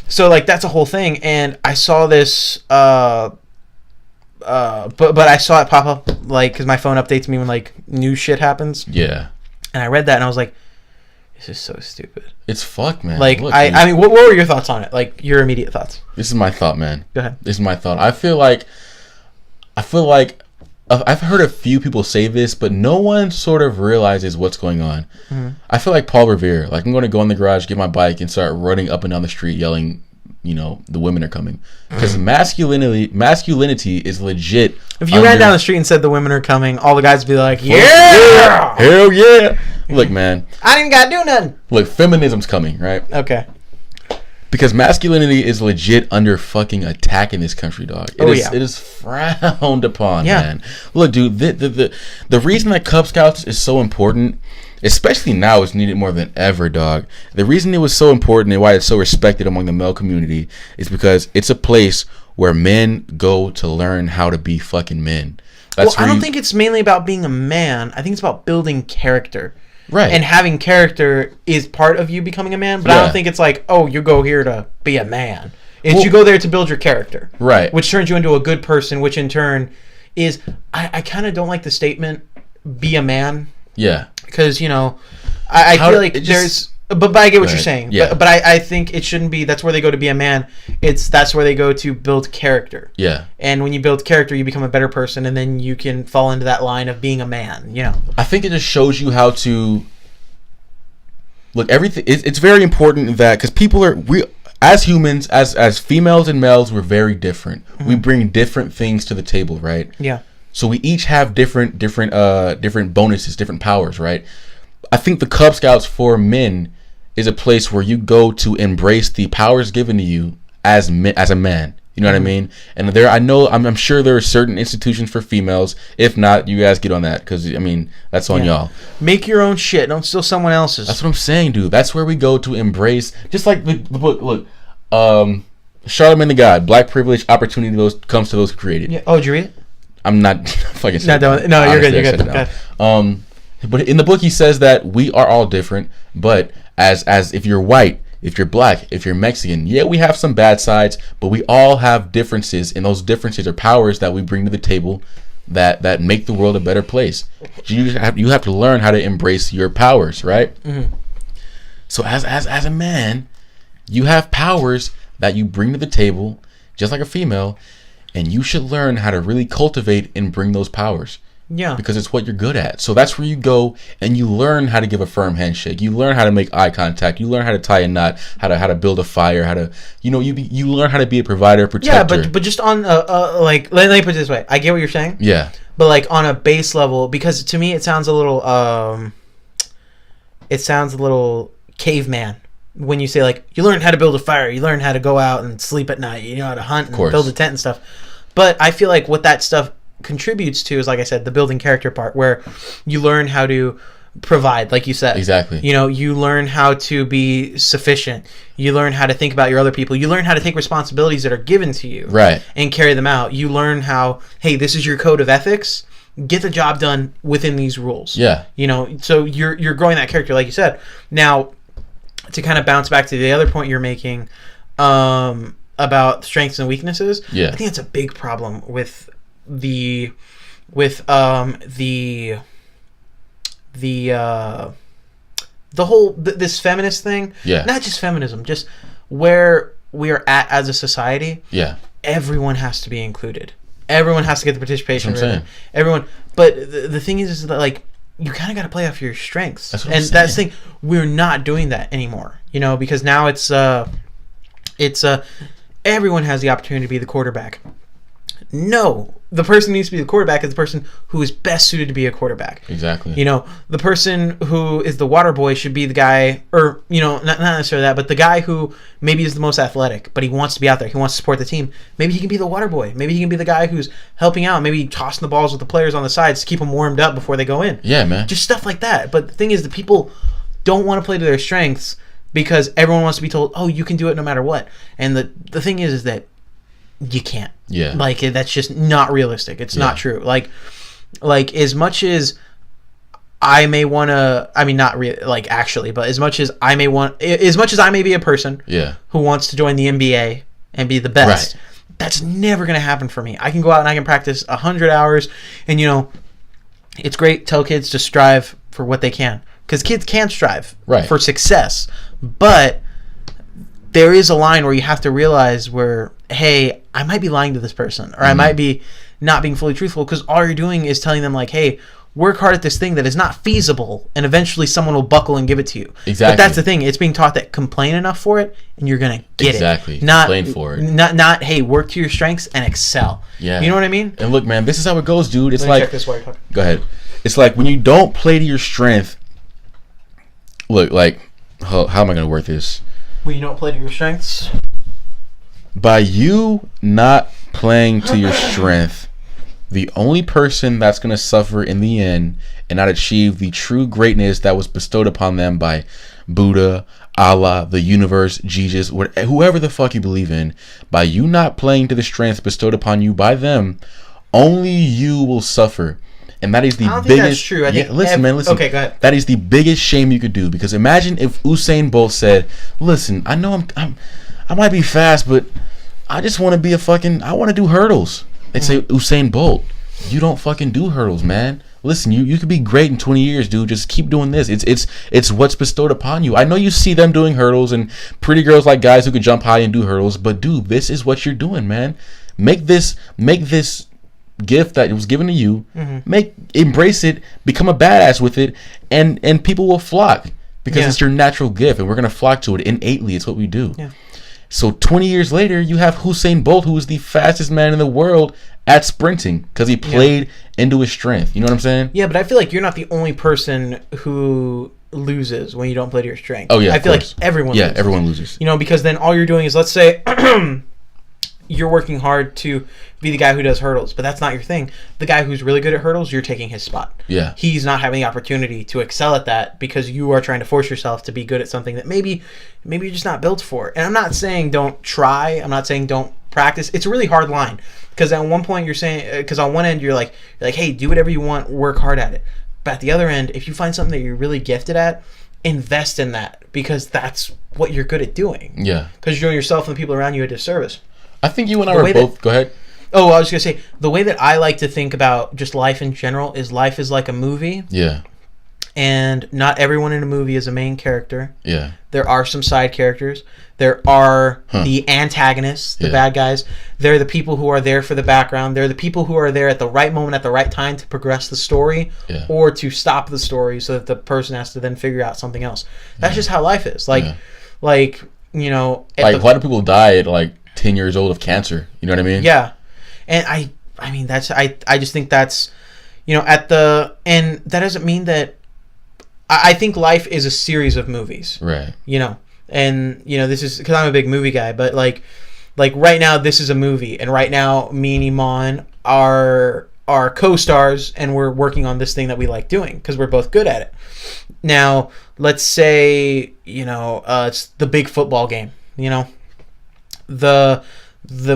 So, like, that's a whole thing. And I saw this, but I saw it pop up, like, because my phone updates me when, like, new shit happens. Yeah. And I read that, and I was like, this is so stupid. It's fucked, man. Like, Look, I mean, what were your thoughts on it? Like, your immediate thoughts? This is my thought, man. Go ahead. This is my thought. I feel like I've heard a few people say this, but no one sort of realizes what's going on. Mm-hmm. I feel like Paul Revere. Like, I'm going to go in the garage, get my bike, and start running up and down the street yelling, the women are coming. Because masculinity is legit. If you ran down the street and said the women are coming, all the guys would be like, yeah! Hell yeah! Look, man. I didn't got to do nothing. Look, feminism's coming, right? Okay. Because masculinity is legit under fucking attack in this country, dog. It is frowned upon, man. Look, dude, the reason that Cub Scouts is so important, especially now, it's needed more than ever, dog. The reason it was so important and why it's so respected among the male community is because it's a place where men go to learn how to be fucking men. I don't think it's mainly about being a man. I think it's about building character. Right. And having character is part of you becoming a man, but I don't think it's like, oh, you go here to be a man. You go there to build your character. Right. Which turns you into a good person, which in turn is... I kind of don't like the statement, be a man. Yeah. Because, I feel like there's... But I get what you're saying. Yeah. But I think it shouldn't be that's where they go to be a man. That's where they go to build character. Yeah. And when you build character, you become a better person, and then you can fall into that line of being a man, I think it just shows you how to... Look, everything... It's very important that... Because people are... As humans, as females and males, we're very different. Mm-hmm. We bring different things to the table, right? Yeah. So we each have different bonuses, different powers, right? I think the Cub Scouts for men is a place where you go to embrace the powers given to you as a man. You know what I mean? And I'm sure there are certain institutions for females. If not, you guys get on that because that's on y'all. Make your own shit. Don't steal someone else's. That's what I'm saying, dude. That's where we go to embrace. Just like the book. Look, Charlemagne the God. Black privilege, opportunity comes to those who created. Yeah. Oh, did you read it? I'm not fucking. No, you're good. You're good. But in the book, he says that we are all different. But as if you're white, if you're black, if you're Mexican, we have some bad sides, but we all have differences, and those differences are powers that we bring to the table that make the world a better place. You have to learn how to embrace your powers, right? Mm-hmm. So as a man, you have powers that you bring to the table, just like a female, and you should learn how to really cultivate and bring those powers. Yeah. Because it's what you're good at. So that's where you go and you learn how to give a firm handshake. You learn how to make eye contact. You learn how to tie a knot, how to build a fire, how to you learn how to be a provider, protector. Yeah, but just on let me put it this way. I get what you're saying. Yeah. But like on a base level, because to me it sounds a little caveman when you say like you learn how to build a fire, you learn how to go out and sleep at night, you know how to hunt and build a tent and stuff. But I feel like what that stuff contributes to is, like I said, the building character part, where you learn how to provide, like you said. Exactly. You learn how to be sufficient. You learn how to think about your other people. You learn how to take responsibilities that are given to you, right, and carry them out. You learn how, hey, this is your code of ethics. Get the job done within these rules. Yeah. So you're growing that character, like you said. Now, to kind of bounce back to the other point you're making about strengths and weaknesses, I think it's a big problem with this feminist thing. Yeah. Not just feminism, just where we are at as a society. Yeah. Everyone has to be included. Everyone has to get the participation. That's what I'm saying. Everyone. But the thing is that like you kind of got to play off your strengths. That's what I'm saying. That's the thing. We're not doing that anymore. Because now it's everyone has the opportunity to be the quarterback. No, the person who needs to be the quarterback is the person who is best suited to be a quarterback. Exactly. The person who is the water boy should be the guy, or not necessarily that, but the guy who maybe is the most athletic, but he wants to be out there. He wants to support the team. Maybe he can be the water boy. Maybe he can be the guy who's helping out. Maybe tossing the balls with the players on the sides to keep them warmed up before they go in. Yeah, man. Just stuff like that. But the thing is, the people don't want to play to their strengths because everyone wants to be told, "Oh, you can do it no matter what." And the thing is that you can't. Yeah. Like, that's just not realistic. It's not true. Like as much as I may want to, I mean, not really, like, actually, but as much as I may be a person who wants to join the NBA and be the best, that's never going to happen for me. I can go out and I can practice 100 hours, and, you know, it's great. Tell kids to strive for what they can, because kids can strive for success, but there is a line where you have to realize where, hey, I might be lying to this person, or I might be not being fully truthful, because all you're doing is telling them, like, hey, work hard at this thing that is not feasible, and eventually someone will buckle and give it to you. Exactly. But that's the thing. It's being taught that complain enough for it, and you're going to get it. Exactly. Complain for it. Not, hey, work to your strengths and excel. Yeah. You know what I mean? And look, man, this is how it goes, dude. It's Let me check this while you're talking. Go ahead. It's like when you don't play to your strength. Look, like, how am I going to word this? When you don't play to your strengths? By you not playing to your strength, the only person that's going to suffer in the end and not achieve the true greatness that was bestowed upon them by Buddha, Allah, the universe, Jesus, whoever the fuck you believe in, by you not playing to the strength bestowed upon you by them, only you will suffer. And that is the biggest. Think that's true. Listen. Okay, go ahead. That is the biggest shame you could do, because imagine if Usain Bolt said, "Listen, I know I might be fast, but I just want to be I want to do hurdles." They'd say, Usain Bolt, you don't fucking do hurdles, man. Listen, you could be great in 20 years, dude. Just keep doing this. It's what's bestowed upon you. I know you see them doing hurdles, and pretty girls like guys who could jump high and do hurdles, but dude, this is what you're doing, man. Make this gift that was given to you, embrace it, become a badass with it, and people will flock, because it's your natural gift, and we're gonna flock to it innately. It's what we do. Yeah. So 20 years later, you have Usain Bolt, who is the fastest man in the world at sprinting, because he played into his strength. You know what I'm saying? Yeah, but I feel like you're not the only person who loses when you don't play to your strength. Oh yeah, I feel like everyone loses. Yeah, everyone loses. You know, because then all you're doing is, let's say you're working hard to be the guy who does hurdles, but that's not your thing. The guy who's really good at hurdles, you're taking his spot. Yeah. He's not having the opportunity to excel at that, because you are trying to force yourself to be good at something that maybe you're just not built for. And I'm not saying don't try. I'm not saying don't practice. It's a really hard line, because at one point you're saying, because on one end you're like, hey, do whatever you want, work hard at it. But at the other end, if you find something that you're really gifted at, invest in that, because that's what you're good at doing. Yeah. Because you're doing yourself and the people around you a disservice. I think you and I were both... Go ahead. Oh, I was going to say, the way that I like to think about just life in general is life is like a movie. Yeah. And not everyone in a movie is a main character. Yeah. There are some side characters. There are the antagonists, the bad guys. They're the people who are there for the background. They're the people who are there at the right moment, at the right time to progress the story or to stop the story so that the person has to then figure out something else. That's just how life is. Like, you know... why do people die at, 10 years old of cancer? You know what I mean? Yeah. And I mean, that's... I just think that's... You know, and that doesn't mean that... I think life is a series of movies. Right. You know, and, you know, this is... Because I'm a big movie guy, but, like right now, this is a movie. And right now, me and Eman are co-stars, and we're working on this thing that we like doing, because we're both good at it. Now, let's say, you know, it's the big football game, you know? The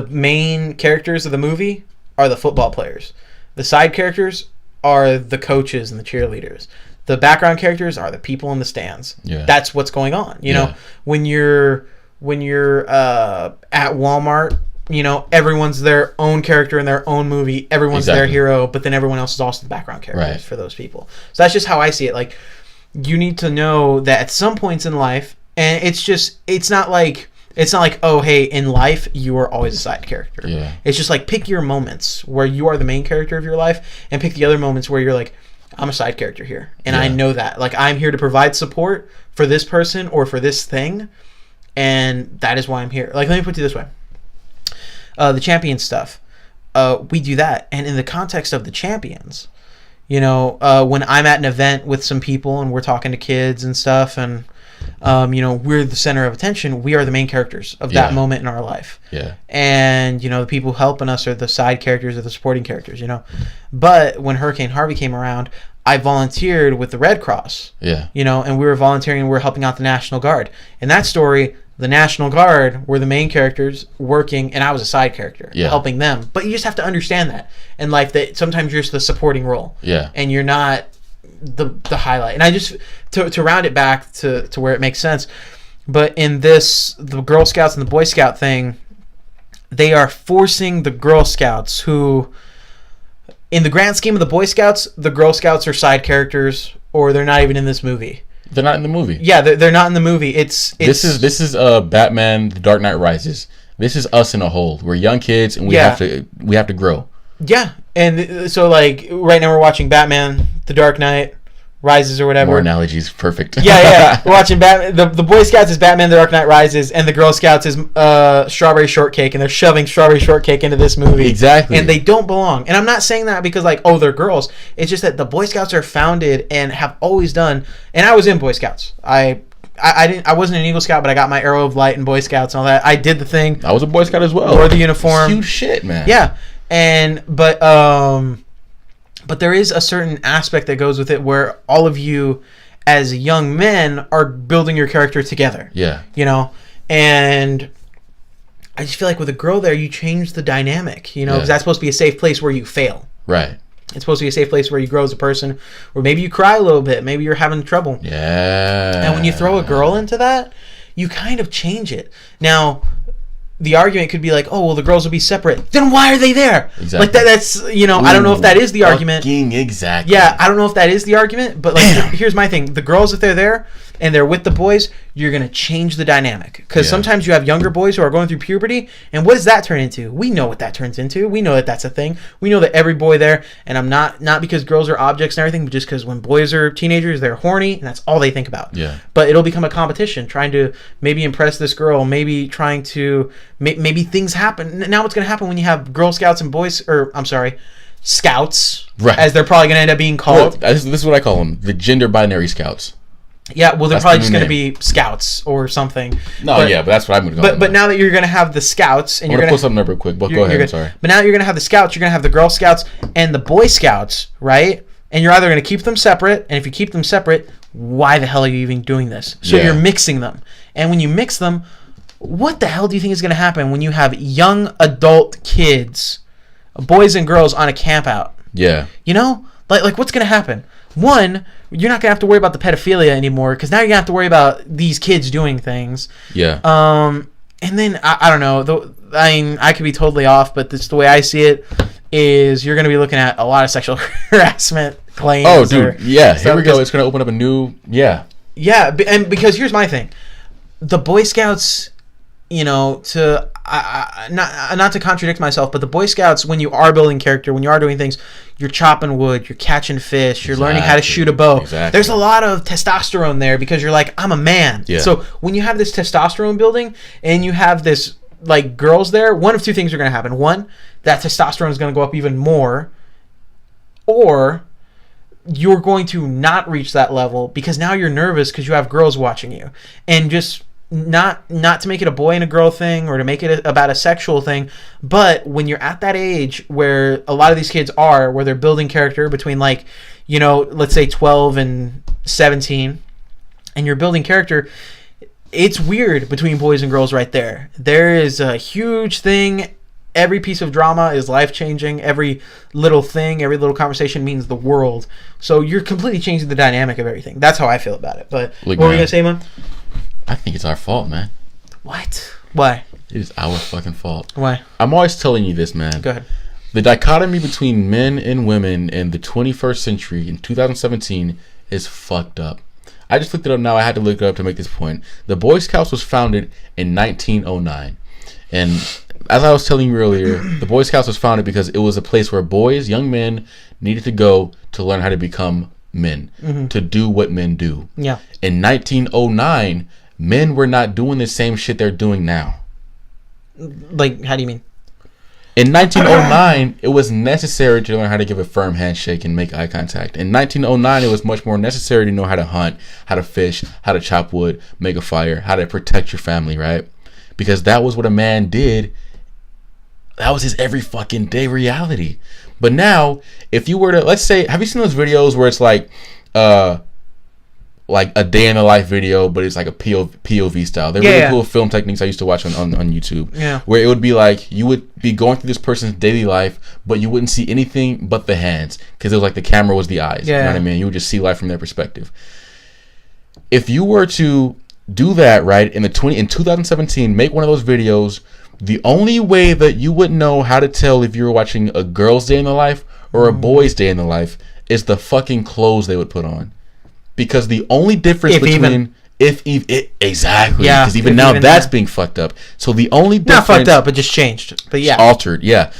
main characters of the movie are the football players. The side characters are the coaches and the cheerleaders. The background characters are the people in the stands. Yeah. That's what's going on. You know, when you're at Walmart, you know, everyone's their own character in their own movie. Everyone's their hero, but then everyone else is also the background characters for those people. So that's just how I see it. Like, you need to know that at some points in life, and it's not like, oh, hey, in life, you are always a side character. Yeah. It's just like, pick your moments where you are the main character of your life, and pick the other moments where you're like, I'm a side character here. And I know that. Like, I'm here to provide support for this person or for this thing, and that is why I'm here. Like, let me put it this way. The champion stuff. We do that. And in the context of the champions, you know, when I'm at an event with some people and we're talking to kids and stuff, and you know, we're the center of attention, we are the main characters of that moment in our life. Yeah. And, you know, the people helping us are the side characters or the supporting characters, you know. But when Hurricane Harvey came around, I volunteered with the Red Cross. Yeah. You know, and we were volunteering and we were helping out the National Guard. In that story, the National Guard were the main characters working, and I was a side character helping them. But you just have to understand that in life, that sometimes you're just the supporting role. Yeah. And you're not the highlight. And I just to round it back to where it makes sense. But in this, the Girl Scouts and the Boy Scout thing, they are forcing the Girl Scouts who, in the grand scheme of the Boy Scouts, the Girl Scouts are side characters, or they're not even in this movie. They're not in the movie. Yeah, they're not in the movie. This is Batman: The Dark Knight Rises. This is us in a hole. We're young kids, and we have to grow. Yeah, and so like right now we're watching Batman: The Dark Knight Rises or whatever. More analogies, perfect. Yeah. We're watching Batman. The Boy Scouts is Batman: The Dark Knight Rises, and the Girl Scouts is Strawberry Shortcake, and they're shoving Strawberry Shortcake into this movie. Exactly. And they don't belong. And I'm not saying that because like, oh, they're girls. It's just that the Boy Scouts are founded and have always done. And I was in Boy Scouts. I wasn't an Eagle Scout, but I got my Arrow of Light and Boy Scouts and all that. I did the thing. I was a Boy Scout as well. Wore the uniform. It's huge shit, man. Yeah, but there is a certain aspect that goes with it where all of you as young men are building your character together. Yeah. You know? And I just feel like with a girl there, you change the dynamic, you know, because that's supposed to be a safe place where you fail. Right. It's supposed to be a safe place where you grow as a person, where maybe you cry a little bit, maybe you're having trouble. Yeah. And when you throw a girl into that, you kind of change it. Now, the argument could be like, oh, well, the girls will be separate. Then why are they there? Exactly. Like that's, you know, I don't know if that is the argument. Exactly. Yeah, I don't know if that is the argument, but like, here's my thing. The girls, if they're there and they're with the boys, you're going to change the dynamic. Because sometimes you have younger boys who are going through puberty, and what does that turn into? We know what that turns into. We know that that's a thing. We know that every boy there, and I'm not because girls are objects and everything, but just because when boys are teenagers, they're horny, and that's all they think about. Yeah. But it'll become a competition, trying to maybe impress this girl, maybe trying to, maybe things happen. Now what's going to happen when you have Girl Scouts and Scouts, right, as they're probably going to end up being called. Well, this is what I call them, the gender binary Scouts. Yeah, well, they're probably just going to be Scouts or something. No, but that's what I'm going to call them. But now that you're going to have the Scouts, and I'm going to pull something up real quick. But go ahead. I'm sorry. But now that you're going to have the Scouts, you're going to have the Girl Scouts and the Boy Scouts, right? And you're either going to keep them separate, and if you keep them separate, why the hell are you even doing this? So you're mixing them, and when you mix them, what the hell do you think is going to happen when you have young adult kids, boys and girls, on a camp out? Yeah. You know, like what's going to happen? One, you're not going to have to worry about the pedophilia anymore, because now you're going to have to worry about these kids doing things. Yeah. And then, I don't know. I mean, I could be totally off, but this, the way I see it is you're going to be looking at a lot of sexual harassment claims. Oh, dude. Yeah. Here we go. It's going to open up a new... Yeah. Yeah. And because here's my thing. The Boy Scouts, you know, not to contradict myself, but the Boy Scouts, when you are building character, when you are doing things, you're chopping wood, you're catching fish, you're learning how to shoot a bow. Exactly. There's a lot of testosterone there because you're like, I'm a man. Yeah. So when you have this testosterone building and you have this, like, girls there, one of two things are going to happen. One, that testosterone is going to go up even more, or you're going to not reach that level because now you're nervous because you have girls watching you. And just... Not to make it a boy and a girl thing or to make it about a sexual thing, but when you're at that age where a lot of these kids are, where they're building character between, like, you know, let's say 12 and 17, and you're building character, it's weird between boys and girls right there. There is a huge thing. Every piece of drama is life-changing. Every little thing, every little conversation means the world. So you're completely changing the dynamic of everything. That's how I feel about it. But look, what were you going to say, Eman? I think it's our fault, man. What? Why? It is our fucking fault. Why? I'm always telling you this, man. Go ahead. The dichotomy between men and women in the 21st century in 2017 is fucked up. I just looked it up now. I had to look it up to make this point. The Boy Scouts was founded in 1909. And as I was telling you earlier, the Boy Scouts was founded because it was a place where boys, young men, needed to go to learn how to become men, to do what men do. Yeah. In 1909... men were not doing the same shit they're doing now. Like, how do you mean? In 1909, it was necessary to learn how to give a firm handshake and make eye contact. In 1909, it was much more necessary to know how to hunt, how to fish, how to chop wood, make a fire, how to protect your family, right? Because that was what a man did. That was his every fucking day reality. But now, if you were to, let's say, have you seen those videos where it's like, like a day in the life video, but it's like a POV style. They're really cool film techniques I used to watch on YouTube. Yeah. Where it would be like you would be going through this person's daily life, but you wouldn't see anything but the hands because it was like the camera was the eyes. Yeah. You know what I mean? You would just see life from their perspective. If you were to do that right in 2017, make one of those videos, the only way that you would know how to tell if you were watching a girl's day in the life or a boy's day in the life is the fucking clothes they would put on. Because the only difference exactly, because even now that's being fucked up. So the only difference, not fucked up, it just changed. But yeah, altered. Yeah.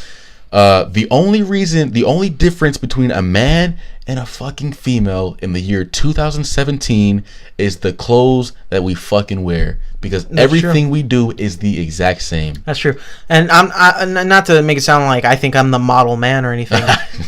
The only difference between a man and a fucking female in the year 2017 is the clothes that we fucking wear. Because everything we do is the exact same. That's true. And I'm not to make it sound like I think I'm the model man or anything.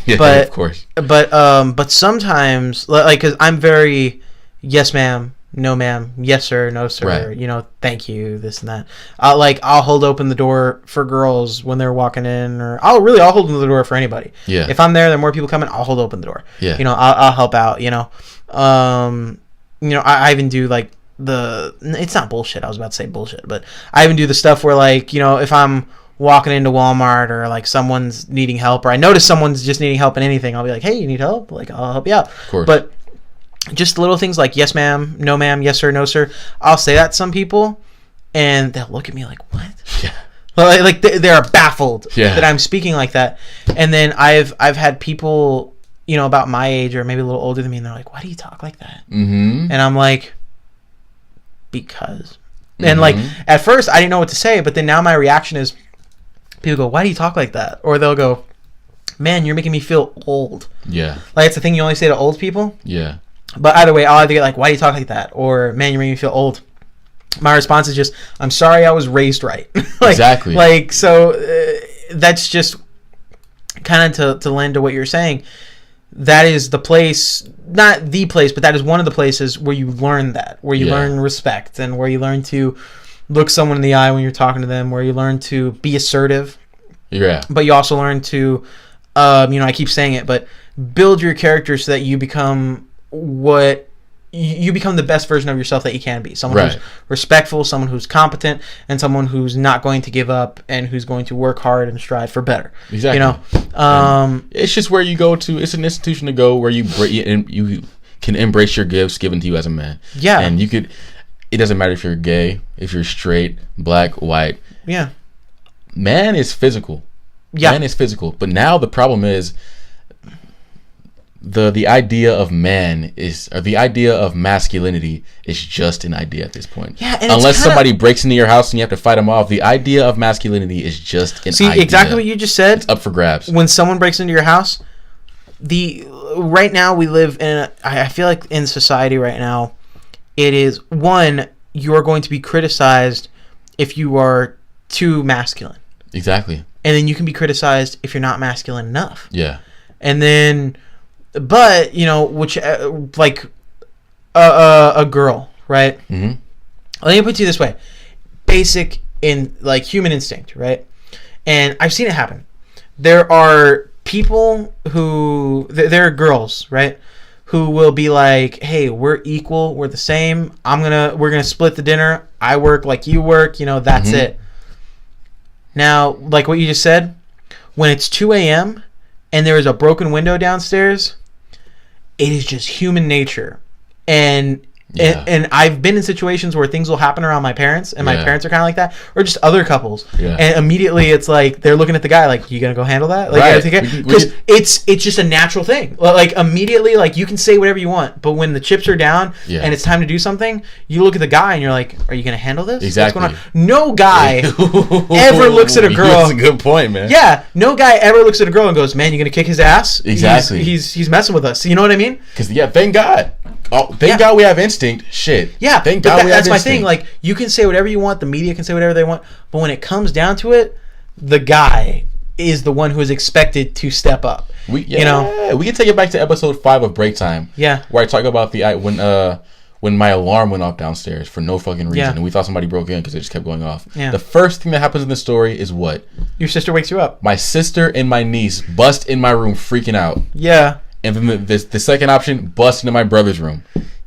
Yeah, but, of course. But sometimes, like, because I'm very yes ma'am, no ma'am, yes sir, no sir, right. You know, thank you, this and that. I'll hold open the door for girls when they're walking in, or I'll hold open the door for anybody. Yeah. If I'm there are more people coming, I'll hold open the door. Yeah. You know, I'll help out. You know, I even do like it's not bullshit. I was about to say bullshit, but I even do the stuff where, like, you know, if I'm walking into Walmart or like someone's needing help, or I notice someone's just needing help in anything, I'll be like, hey, you need help? Like, I'll help you out. Of course. But just little things like yes ma'am, no ma'am, yes sir, no sir. I'll say that to some people and they'll look at me like, what? Yeah. Like they're baffled that I'm speaking like that. And then I've had people, you know, about my age or maybe a little older than me, and they're like, why do you talk like that? Mm-hmm. And I'm like, because. And like at first I didn't know what to say, but then now my reaction is people go, why do you talk like that? Or they'll go, man, you're making me feel old. Yeah. Like, it's the thing you only say to old people. Yeah. But either way, I'll either get like, why do you talk like that? Or, man, you're making me feel old. My response is just, I'm sorry I was raised right. Like, exactly. Like, so that's just kind of to lend to what you're saying. That is the place, not the place, but that is one of the places where you learn that, where you learn respect, and where you learn to look someone in the eye when you're talking to them, where you learn to be assertive. Yeah. But you also learn to, you know, I keep saying it, but build your character so that you become you become the best version of yourself that you can be. Someone who's respectful, someone who's competent, and someone who's not going to give up and who's going to work hard and strive for better. Exactly. You know, it's just where you go to. It's an institution to go where you can embrace your gifts given to you as a man. Yeah. And you could. It doesn't matter if you're gay, if you're straight, black, white. Yeah. Man is physical. Yeah. Man is physical. But now the problem is the idea of man is, or the idea of masculinity is just an idea at this point. Yeah, and unless somebody breaks into your house and you have to fight them off, the idea of masculinity is just an idea. See, exactly what you just said. It's up for grabs. When someone breaks into your house, right now we live in I feel like in society right now, it is, one, you are going to be criticized if you are too masculine. Exactly. And then you can be criticized if you're not masculine enough. Yeah. And then, but, you know, which, like, a girl, right? Mm-hmm. Let me put it to you this way. Basic in, like, human instinct, right? And I've seen it happen. There are people who, there are girls, right, who will be like, hey, we're equal, we're the same, we're gonna split the dinner, I work like you work, you know, that's it. Now, like what you just said, when it's 2 a.m. and there is a broken window downstairs, it is just human nature. And I've been in situations where things will happen around my parents, and my parents are kind of like that, or just other couples. Yeah. And immediately it's like they're looking at the guy like, you gonna go handle that? Like, right. Because it's just a natural thing. Like, immediately, like, you can say whatever you want, but when the chips are down and it's time to do something, you look at the guy and you're like, are you gonna handle this? Exactly. What's going on? No guy ever looks at a girl. That's a good point, man. Yeah. No guy ever looks at a girl and goes, man, you gonna kick his ass? Exactly. He's messing with us. You know what I mean? Because thank God. Oh, thank God we have instinct. Shit. Yeah, thank God we have that's my thing. Like, you can say whatever you want, the media can say whatever they want, but when it comes down to it, the guy is the one who is expected to step up. You know, we can take it back to episode 5 of Break Time. Yeah, where I talk about when my alarm went off downstairs for no fucking reason, and we thought somebody broke in because it just kept going off. Yeah. The first thing that happens in the story is what? Your sister wakes you up. My sister and my niece bust in my room freaking out. Yeah. And then the second option, bust into my brother's room.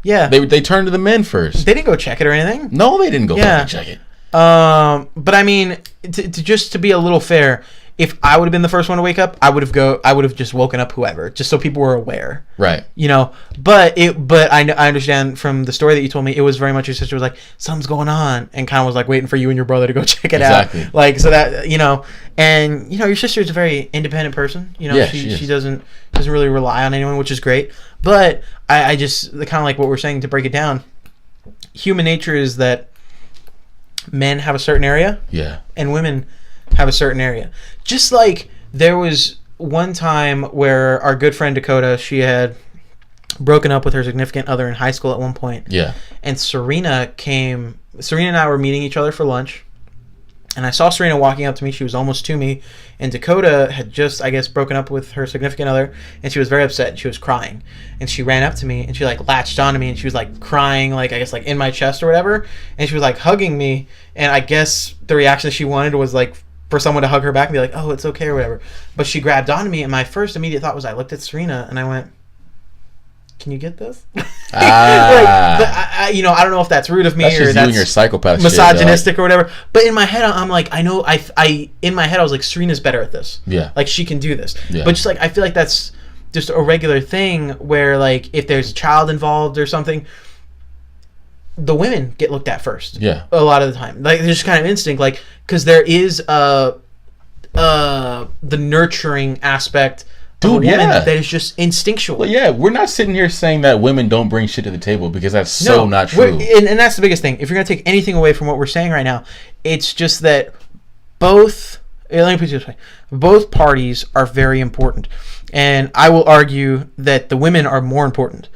Yeah. They turned to the men first. They didn't go check it or anything. No, they didn't go fucking check it. But I mean, to be a little fair, if I would have been the first one to wake up, I would have just woken up whoever, just so people were aware. Right. You know, but I understand from the story that you told me, it was very much your sister was like, something's going on, and kind of was like waiting for you and your brother to go check it out. Like, so that, you know, and, you know, your sister is a very independent person. You know, she doesn't really rely on anyone, which is great. But I just, kind of like what we're saying, to break it down, human nature is that men have a certain area. Yeah. And women have a certain area. Just like there was one time where our good friend Dakota, she had broken up with her significant other in high school at one point. Yeah. And Serena and I were meeting each other for lunch. And I saw Serena walking up to me. She was almost to me. And Dakota had just, I guess, broken up with her significant other. And she was very upset. And she was crying. And she ran up to me. And she, like, latched onto me. And she was, like, crying, like, I guess, like, in my chest or whatever. And she was, like, hugging me. And I guess the reaction she wanted was, like, for someone to hug her back and be like, oh, it's okay or whatever. But she grabbed onto me. And my first immediate thought was, I looked at Serena. And I went, can you get this? But I don't know if that's rude of me or that's your psychopath misogynistic shit, or whatever. But in my head, I'm like, I know, in my head, I was like, Serena's better at this. Yeah. Like, she can do this. Yeah. But just like, I feel like that's just a regular thing where, like, if there's a child involved or something, the women get looked at first. Yeah. A lot of the time. Like, there's just kind of instinct, like, because there is the nurturing aspect. Dude, that is just instinctual. Well, yeah, we're not sitting here saying that women don't bring shit to the table, because that's not true. And that's the biggest thing. If you're going to take anything away from what we're saying right now, it's just that both parties are very important. And I will argue that the women are more important.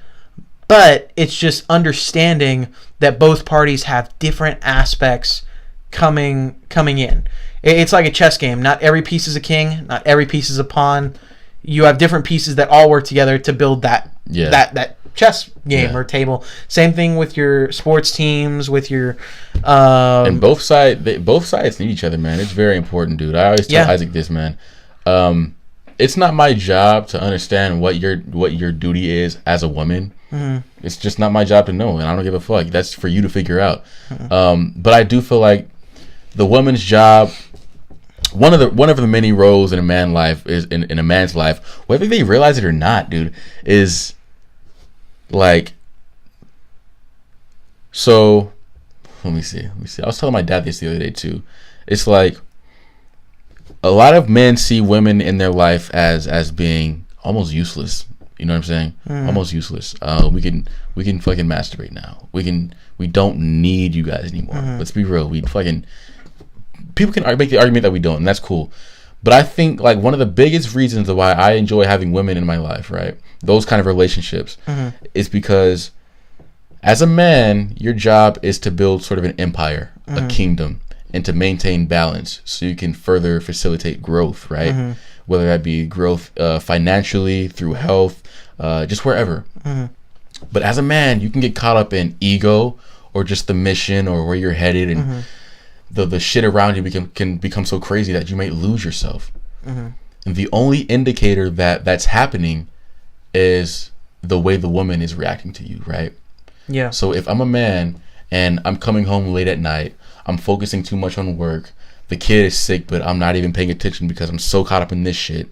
But it's just understanding that both parties have different aspects coming in. It's like a chess game. Not every piece is a king. Not every piece is a pawn. You have different pieces that all work together to build that chess game or table. Same thing with your sports teams, with your and both sides need each other, man. It's very important, dude. I always tell Isaac this, man. It's not my job to understand what your duty is as a woman. Mm-hmm. It's just not my job to know, and I don't give a fuck. That's for you to figure out. Mm-hmm. But I do feel like the woman's job, one of the many roles in a man's life is in a man's life, whether they realize it or not, dude, is like, so let me see. I was telling my dad this the other day too. It's like a lot of men see women in their life as being almost useless. You know what I'm saying? Almost useless. We can fucking masturbate now. We don't need you guys anymore. Let's be real. People can make the argument that we don't, and that's cool. But I think, like, one of the biggest reasons why I enjoy having women in my life, right? Those kind of relationships, is because as a man, your job is to build sort of an empire, a kingdom, and to maintain balance so you can further facilitate growth, right? Whether that be growth financially, through health, just wherever. But as a man, you can get caught up in ego or just the mission or where you're headed, and the shit around you can become so crazy that you may lose yourself. And the only indicator that that's happening is the way the woman is reacting to you, right? Yeah. So if I'm a man and I'm coming home late at night, I'm focusing too much on work, the kid is sick, but I'm not even paying attention because I'm so caught up in this shit.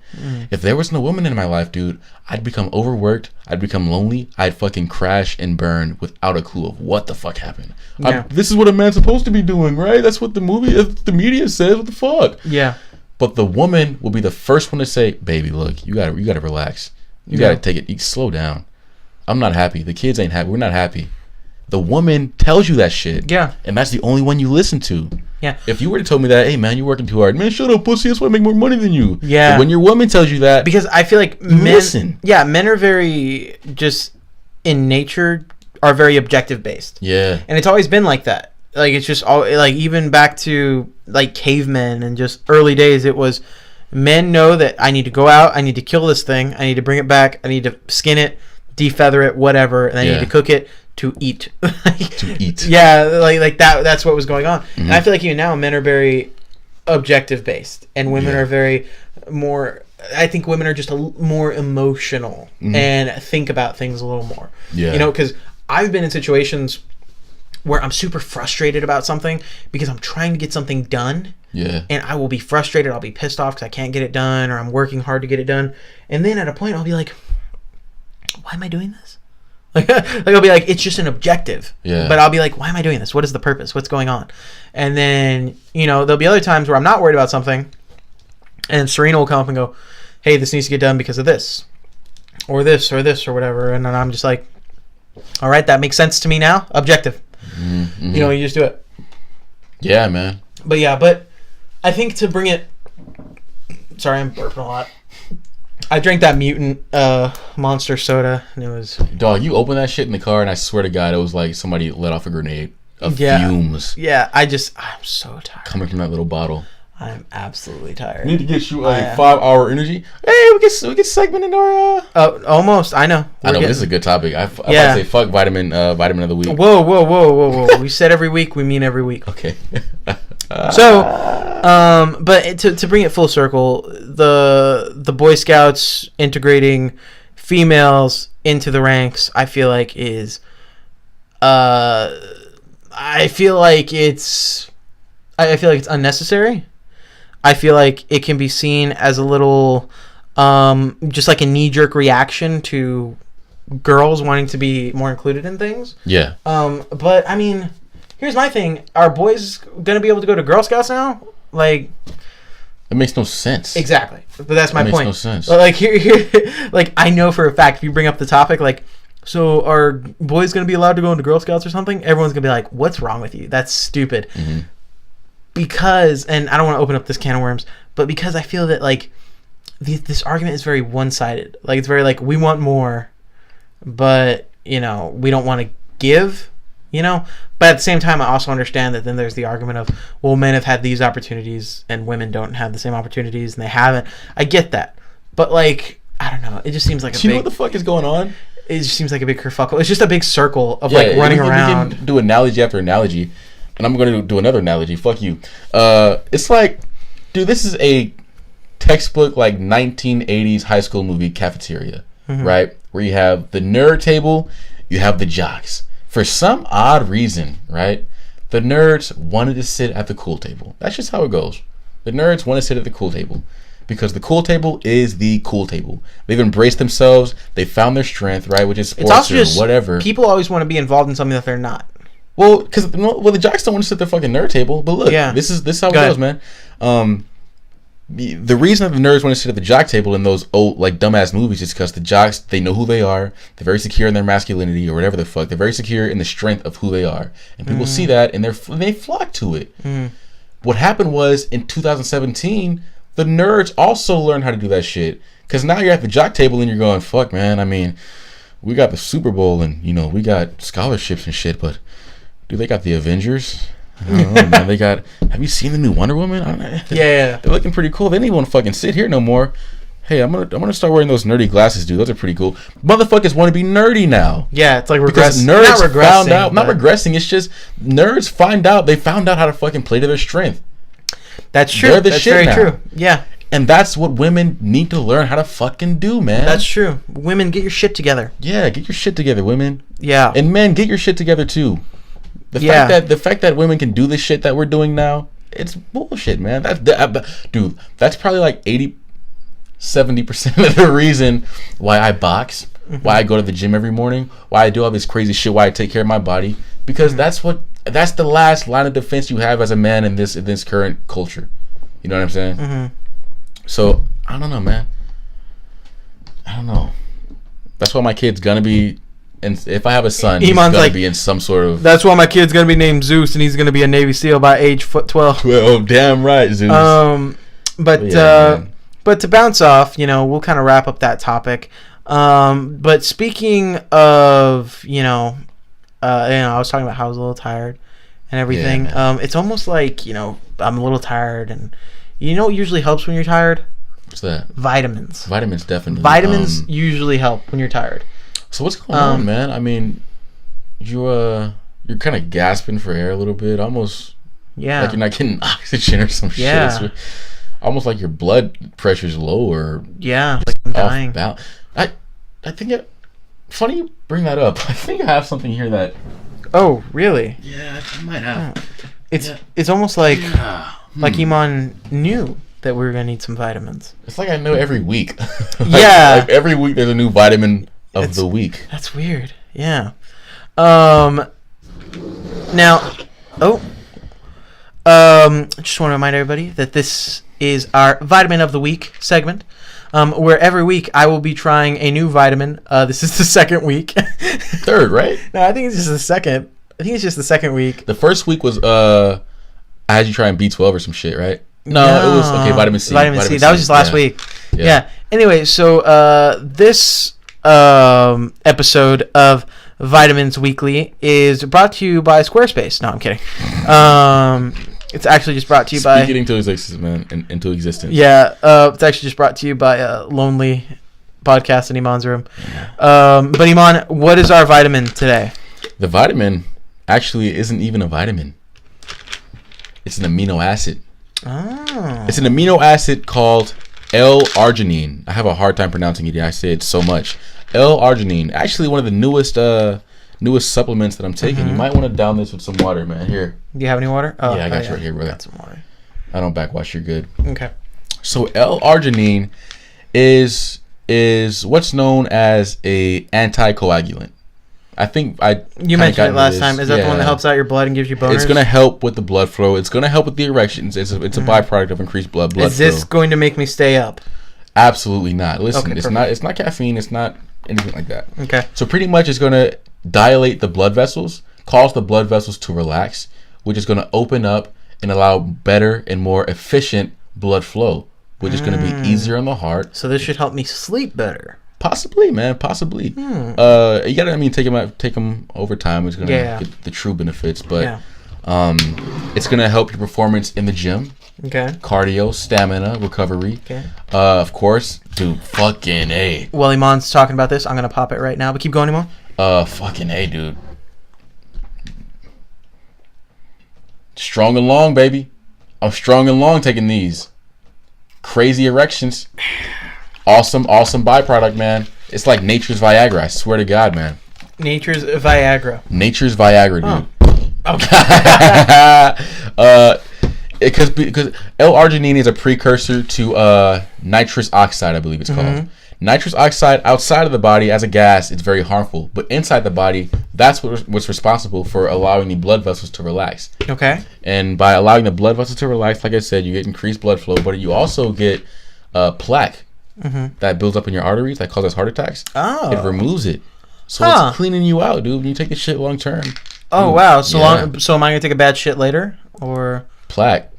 If there was no woman in my life, dude, I'd become overworked, I'd become lonely, I'd fucking crash and burn without a clue of what the fuck happened. Yeah. This is what a man's supposed to be doing, right? That's what the media says. What the fuck? Yeah. But the woman will be the first one to say, baby, look, you gotta relax. You gotta take it. You slow down. I'm not happy. The kids ain't happy. We're not happy. The woman tells you that shit. Yeah. And that's the only one you listen to. Yeah. If you were to tell me that, hey man, you're working too hard. Man, shut up, pussy. That's why I make more money than you. Yeah. But when your woman tells you that, because I feel like men are very, just in nature, are very objective based. Yeah. And it's always been like that. Like, it's just all, like, even back to like cavemen and just early days, it was men know that I need to go out, I need to kill this thing, I need to bring it back, I need to skin it, defeather it, whatever, and I need to cook it to eat. To eat. Yeah, like that. That's what was going on. And I feel like even now men are very objective based, and women are very more. I think women are just more emotional and think about things a little more. Yeah. You know, because I've been in situations where I'm super frustrated about something because I'm trying to get something done. Yeah. And I will be frustrated. I'll be pissed off because I can't get it done, or I'm working hard to get it done. And then at a point, I'll be like, why am I doing this? Like I'll be like, it's just an objective. Yeah. But I'll be like, why am I doing this? What is the purpose? What's going on? And then, there'll be other times where I'm not worried about something, and Serena will come up and go, hey, this needs to get done because of this, or this, or this, or whatever. And then I'm just like, all right, that makes sense to me now. Objective. Mm-hmm. You just do it. Yeah, man. But I think to bring it... Sorry, I'm burping a lot. I drank that Mutant Monster soda, and it was... Dog, you opened that shit in the car, and I swear to God, it was like somebody let off a grenade of fumes. Yeah, I'm so tired. Coming from that little bottle. I'm absolutely tired. We need to get you a 5-hour energy. Hey, we get segment in our... almost. I know. This is a good topic. I say fuck vitamin of the week. Whoa. We said every week, we mean every week. Okay. So, but to bring it full circle, the Boy Scouts integrating females into the ranks, I feel like is... I feel like it's unnecessary. I feel like it can be seen as a little, just like a knee-jerk reaction to girls wanting to be more included in things. Yeah. But, I mean, here's my thing. Are boys going to be able to go to Girl Scouts now? Like... It makes no sense. Exactly. But that's my point. It makes no sense. Like, here, like, I know for a fact, if you bring up the topic, like, so are boys going to be allowed to go into Girl Scouts or something? Everyone's going to be like, what's wrong with you? That's stupid. Mm-hmm. Because, and I don't want to open up this can of worms, but because I feel that, like, this argument is very one-sided. Like, it's very, like, we want more, but, we don't want to give, But at the same time, I also understand that then there's the argument of, well, men have had these opportunities and women don't have the same opportunities and they haven't. I get that. But, like, I don't know. It just seems like Do you know what the fuck is going on? It just seems like a big kerfuffle. It's just a big circle of, running around. We can do analogy after analogy. And I'm going to do another analogy. Fuck you. It's like, dude, this is a textbook, 1980s high school movie cafeteria, right? Where you have the nerd table, you have the jocks. For some odd reason, right? The nerds wanted to sit at the cool table. That's just how it goes. The nerds want to sit at the cool table. Because the cool table is the cool table. They've embraced themselves. They found their strength, right? Which is sports or whatever. People always want to be involved in something that they're not. Well, the jocks don't want to sit at their fucking nerd table. But look, this is how it goes, man. The reason that the nerds want to sit at the jock table in those old, dumbass movies is because the jocks, they know who they are. They're very secure in their masculinity or whatever the fuck. They're very secure in the strength of who they are. And people see that and they flock to it. What happened was, in 2017, the nerds also learned how to do that shit. Because now you're at the jock table and you're going, fuck, man, I mean, we got the Super Bowl and, we got scholarships and shit, but... Dude, they got the Avengers. I don't know, man. They got... Have you seen the new Wonder Woman? I don't know. Yeah. They're looking pretty cool. They don't even want to fucking sit here no more. Hey, I'm gonna start wearing those nerdy glasses, dude. Those are pretty cool. Motherfuckers want to be nerdy now. Yeah, it's like because nerds found out... Not regressing. It's just nerds find out... They found out how to fucking play to their strength. That's true. They're the That's shit very now. true. Yeah. And that's what women need to learn how to fucking do, man. That's true. Women, get your shit together. Yeah, get your shit together, women. Yeah. And men, get your shit together, too. The fact that women can do this shit that we're doing now, it's bullshit, man. Dude, that's probably 70% of the reason why I box, why I go to the gym every morning, why I do all this crazy shit, why I take care of my body, because that's the last line of defense you have as a man in this current culture. You know what I'm saying? So I don't know, man. I don't know. That's why my kid's gonna be. And if I have a son, he's going to be in some sort of... That's why my kid's going to be named Zeus, and he's going to be a Navy SEAL by age 12. Well, damn right, Zeus. But to bounce off, we'll kind of wrap up that topic. But speaking of, I was talking about how I was a little tired and everything. It's almost like, I'm a little tired. And what usually helps when you're tired? What's that? Vitamins. Vitamins, definitely. Vitamins usually help when you're tired. So what's going on, man? I mean, you're kind of gasping for air a little bit, almost. Yeah. Like you're not getting oxygen or some shit. It's almost like your blood pressure's low or like I'm dying. I think funny you bring that up. I think I have something here that. Oh, really? Yeah, I might have. It's almost like like Eman knew that we were gonna need some vitamins. It's like I know every week. Yeah. Like every week there's a new vitamin of the week. That's weird. Yeah. Now, just want to remind everybody that this is our Vitamin of the Week segment, where every week I will be trying a new vitamin. This is the second week. Third, right? No, I think it's just the second. I think it's just the second week. The first week was I had you try B12 or some shit, right? No, it was vitamin C. Vitamin C. That was just last week. Yeah. Anyway, so this episode of Vitamins Weekly is brought to you by Squarespace. No, I'm kidding. It's actually just brought to you by... Speak it into existence, man. Into existence. Yeah. It's actually just brought to you by Lonely Podcast in Iman's room. But Eman, what is our vitamin today? The vitamin actually isn't even a vitamin. It's an amino acid. Oh. It's an amino acid called L-arginine. I have a hard time pronouncing it. I say it so much. L-arginine. Actually, one of the newest supplements that I'm taking. You might want to down this with some water, man. Here. Do you have any water? Oh, yeah, I got you right here, brother. Got some water. I don't backwash. You're good. Okay. So L-arginine is what's known as a anticoagulant. I think you mentioned it last time. Is that the one that helps out your blood and gives you boners? It's going to help with the blood flow. It's going to help with the erections. It's a byproduct of increased blood flow. Is this going to make me stay up? Absolutely not. Listen, Okay, it's not caffeine. It's not anything like that. Okay. So pretty much it's going to dilate the blood vessels, cause the blood vessels to relax, which is going to open up and allow better and more efficient blood flow, which is going to be easier on the heart. So this should help me sleep better. Possibly, man. Possibly. You gotta, take them over time. It's gonna get the true benefits, but it's gonna help your performance in the gym. Okay. Cardio, stamina, recovery. Okay. Of course, dude. Fucking A. While Iman's talking about this, I'm gonna pop it right now. But keep going, Iman. Fucking A, dude. Strong and long, baby. I'm strong and long taking these. Crazy erections. Awesome byproduct, man. It's like nature's Viagra. I swear to God, man. Nature's Viagra. Nature's Viagra, dude. Okay. Because L-arginine is a precursor to nitrous oxide, I believe it's called. Nitrous oxide outside of the body as a gas, it's very harmful. But inside the body, that's what's responsible for allowing the blood vessels to relax. Okay. And by allowing the blood vessels to relax, like I said, you get increased blood flow, but you also get plaque. That builds up in your arteries that causes heart attacks. Oh. It removes it. So it's cleaning you out, dude. When you take this shit long term. Oh, wow. So am I going to take a bad shit later? Or plaque.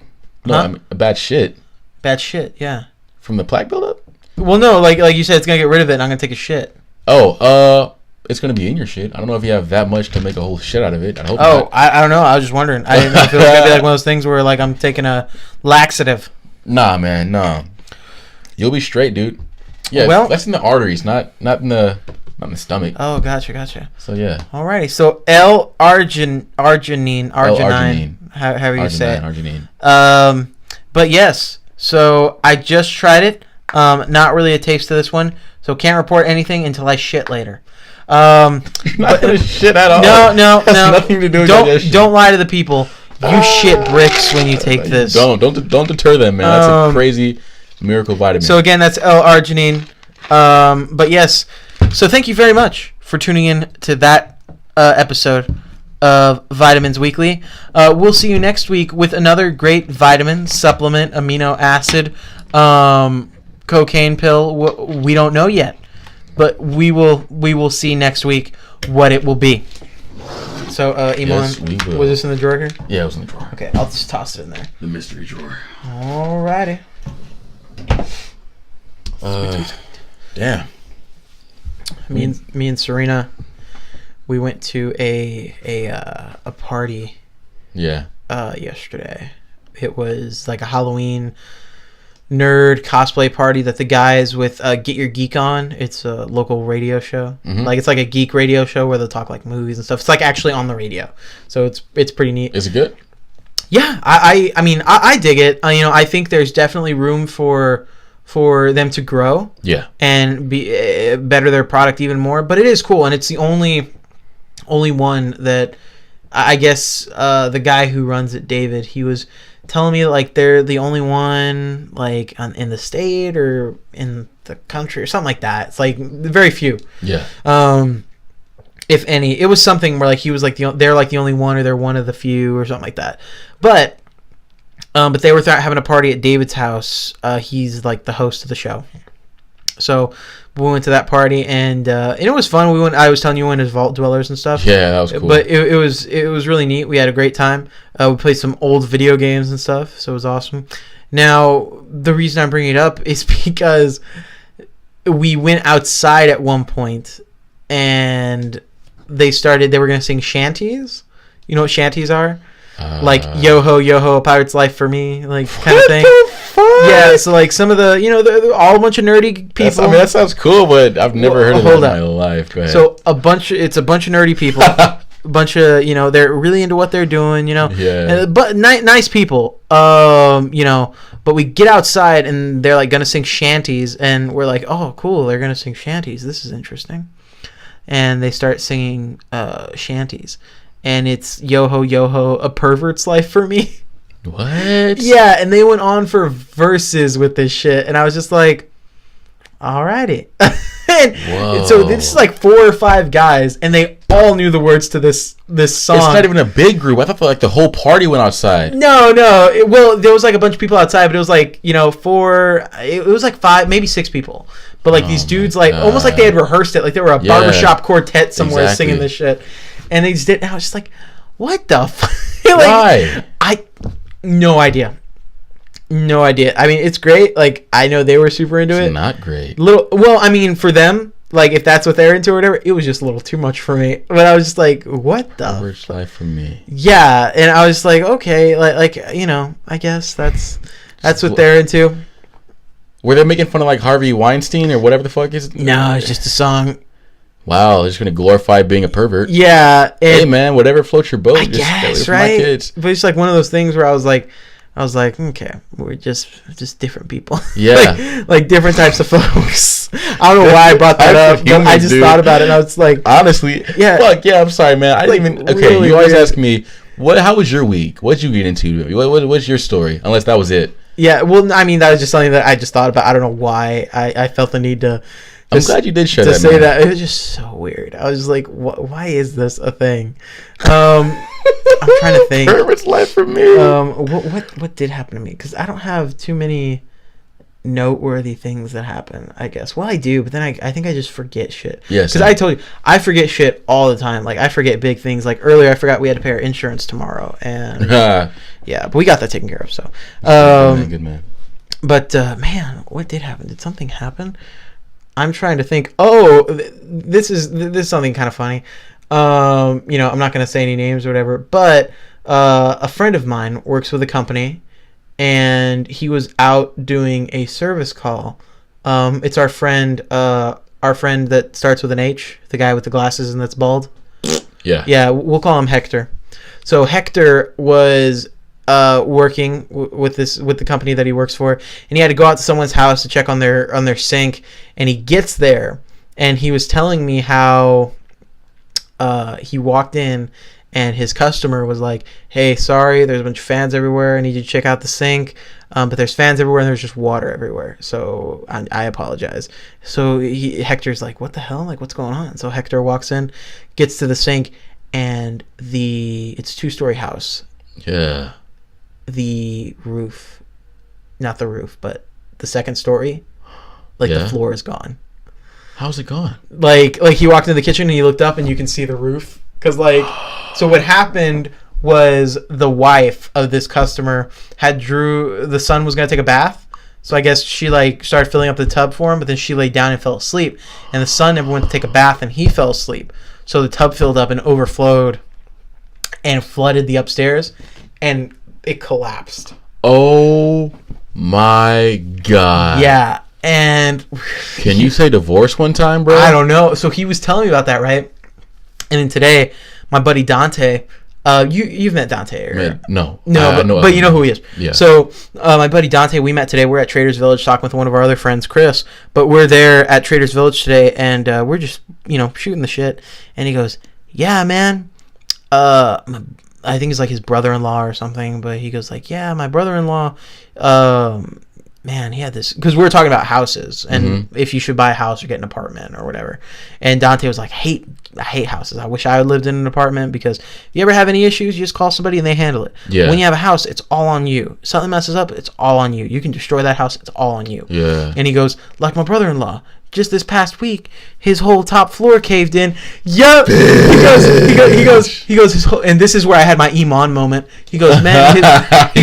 No, I mean, a bad shit. Bad shit, yeah. From the plaque buildup? Well, no, like you said, it's going to get rid of it and I'm going to take a shit. Oh, it's going to be in your shit. I don't know if you have that much to make a whole shit out of it. I hope not. I don't know. I was just wondering. I didn't know if it was going to be like one of those things where like I'm taking a laxative. Nah, man, nah. You'll be straight, dude. Yeah, well, that's in the arteries, not in the stomach. Oh, gotcha. So yeah. Alrighty. So L-arginine. However you say it. Arginine. But yes. So I just tried it. Not really a taste to this one. So can't report anything until I shit later. Not gonna shit at all. No. Nothing to do with digestion. Don't lie to the people. You shit bricks when you take this. Don't deter them, man. That's a crazy miracle vitamin. So again, that's L-arginine. But yes, so thank you very much for tuning in to that episode of Vitamins Weekly. We'll see you next week with another great vitamin, supplement, amino acid, cocaine pill. We don't know yet, but we will see next week what it will be. So, Eman, yes, was this in the drawer here? Yeah, it was in the drawer. Okay, I'll just toss it in there. The mystery drawer. Alrighty. Damn. Me and Serena, we went to a party. Yeah. Yesterday. It was like a Halloween nerd cosplay party that the guys with Get Your Geek On. It's a local radio show. Like it's like a geek radio show where they'll talk like movies and stuff. It's like actually on the radio, so it's pretty neat. Is it good? Yeah, I mean I dig it. I think there's definitely room for for them to grow. Yeah. And be better their product even more. But it is cool, and it's the only one that I guess the guy who runs it, David, he was telling me like they're the only one like in the state or in the country or something like that. It's like very few. Yeah. If any, it was something where like he was like they're like the only one, or they're one of the few, or something like that. But they were having a party at David's house. He's like the host of the show. So we went to that party, and it was fun. We went. I was telling you, we went as Vault Dwellers and stuff. Yeah, that was cool. But it was really neat. We had a great time. We played some old video games and stuff, so it was awesome. Now, the reason I'm bringing it up is because we went outside at one point, and they were going to sing shanties. You know what shanties are? Like yo-ho, a pirate's life for me, like kind of thing. Yeah, so like some of the, they're all a bunch of nerdy people. That sounds cool, but I've never heard of that in my life. Go ahead. So it's a bunch of nerdy people, a bunch of, they're really into what they're doing, Yeah. But nice people, but we get outside and they're like going to sing shanties, and we're like, oh, cool, they're going to sing shanties. This is interesting. And they start singing shanties. And it's yo-ho, a pervert's life for me. What? Yeah, and they went on for verses with this shit, and I was just like, alrighty. and so this is like 4 or 5 guys, and they all knew the words to this song. It's not even a big group. I thought like the whole party went outside. No. Well, there was like a bunch of people outside, but it was like, it was like 5, maybe 6 people. But like these dudes, like almost like they had rehearsed it, like they were a barbershop quartet somewhere singing this shit. And they just did. And I was just like, "What the fuck?" Why? No idea. I mean, it's great. Like, I know they were super into it. Not great. Well, I mean, for them, like if that's what they're into or whatever, it was just a little too much for me. But I was just like, "What the?" Rich life for me. Yeah, and I was just like, okay, like I guess that's what they're into. Were they making fun of like Harvey Weinstein or whatever the fuck is? No, it's just a song. Wow, they're just gonna glorify being a pervert. Yeah. Hey man, whatever floats your boat. I guess, right? My kids. But it's like one of those things where I was like, okay, we're just different people. Yeah. like different types of folks. I don't know why I brought that up, but I just thought about it, and I was like, honestly, yeah. Fuck yeah, I'm sorry, man. I didn't even. Okay, really you always weird. ask me, how was your week? What'd you get into? What's your story? Unless that was it. Yeah. Well, I mean, that was just something that I just thought about. I don't know why I felt the need to. I'm glad you did share to that. Say that, it was just so weird. I was just like, why is this a thing? I'm trying to think. Pervert's life for me. What did happen to me? Because I don't have too many noteworthy things that happen, I guess. Well, I do, but then I think I just forget shit. Yes. Because I told you, I forget shit all the time. Like, I forget big things. Like, earlier I forgot we had to pay our insurance tomorrow. And, yeah, but we got that taken care of, so. Good man. But, man, what did happen? Did something happen? I'm trying to think. Oh, this is something kind of funny. I'm not going to say any names or whatever, but a friend of mine works with a company, and he was out doing a service call. It's our friend that starts with an H, the guy with the glasses and that's bald. Yeah. Yeah, we'll call him Hector. So Hector was working with the company that he works for, and he had to go out to someone's house to check on their sink, and he gets there, and he was telling me how he walked in and his customer was like, hey, sorry, there's a bunch of fans everywhere, I need you to check out the sink, but there's fans everywhere and there's just water everywhere, so I apologize. So Hector's like, what the hell, like what's going on? So Hector walks in, gets to the sink, and it's a 2-story house. Yeah. The roof, not the roof, but the second story, the floor is gone. How's it gone? Like he walked into the kitchen and he looked up and you can see the roof. Because so what happened was the wife of this customer the son was going to take a bath. So I guess she started filling up the tub for him, but then she laid down and fell asleep. And the son never went to take a bath and he fell asleep. So the tub filled up and overflowed and flooded the upstairs, and it collapsed. Oh my God. Yeah. And can you say divorce one time, bro? I don't know. So he was telling me about that, right? And then today, my buddy Dante, You've met Dante, or no, but you know who he is. Yeah. So my buddy Dante, we met today. We're at Traders Village talking with one of our other friends, Chris. But we're there at Traders Village today, and we're just shooting the shit. And he goes, "Yeah, man. I think it's like his brother-in-law or something." But he goes like, "Yeah, my brother-in-law. Man, he had this," because we were talking about houses and if you should buy a house or get an apartment or whatever. And Dante was like, I hate houses. I wish I had lived in an apartment, because if you ever have any issues, you just call somebody and they handle it. Yeah. When you have a house, it's all on you. Something messes up, it's all on you. You can destroy that house, it's all on you. Yeah. And he goes, like my brother-in-law, just this past week, his whole top floor caved in. Yup. He goes, his whole, and this is where I had my Eman moment. He goes, man, he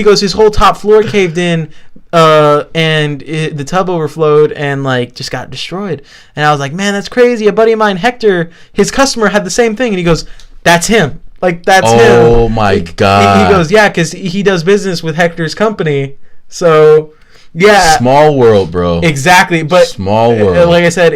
goes, his whole top floor caved in, and the tub overflowed and like just got destroyed. And I was like, man, that's crazy. A buddy of mine, Hector, his customer had the same thing, and he goes, that's him. Like, that's him. Oh my God. He goes, yeah, because he does business with Hector's company. So, yeah. Small world, bro. Exactly. But small world. Like I said,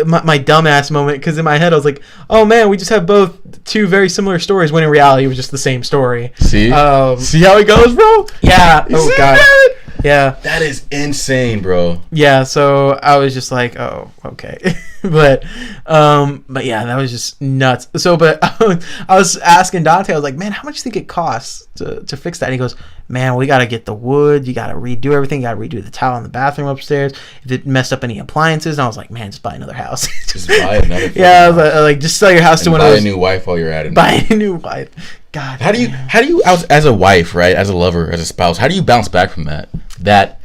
my dumbass moment, because in my head I was like, oh man, we just have both two very similar stories, when in reality it was just the same story. See? See how it goes, bro? Yeah. Oh, God. That? Yeah. That is insane, bro. Yeah, so I was just like, oh, okay. but yeah, that was just nuts. So, but I was asking Dante, I was like, man, how much do you think it costs to fix that? And he goes, man, we got to get the wood. You got to redo everything. You got to redo the tile in the bathroom upstairs. If it messed up any appliances. And I was like, man, just buy another house. Just buy another yeah, like just sell your house to one of those. Buy a new wife while you're at it. Buy a new wife. God. How do you as a wife, right? As a lover, as a spouse, how do you bounce back from that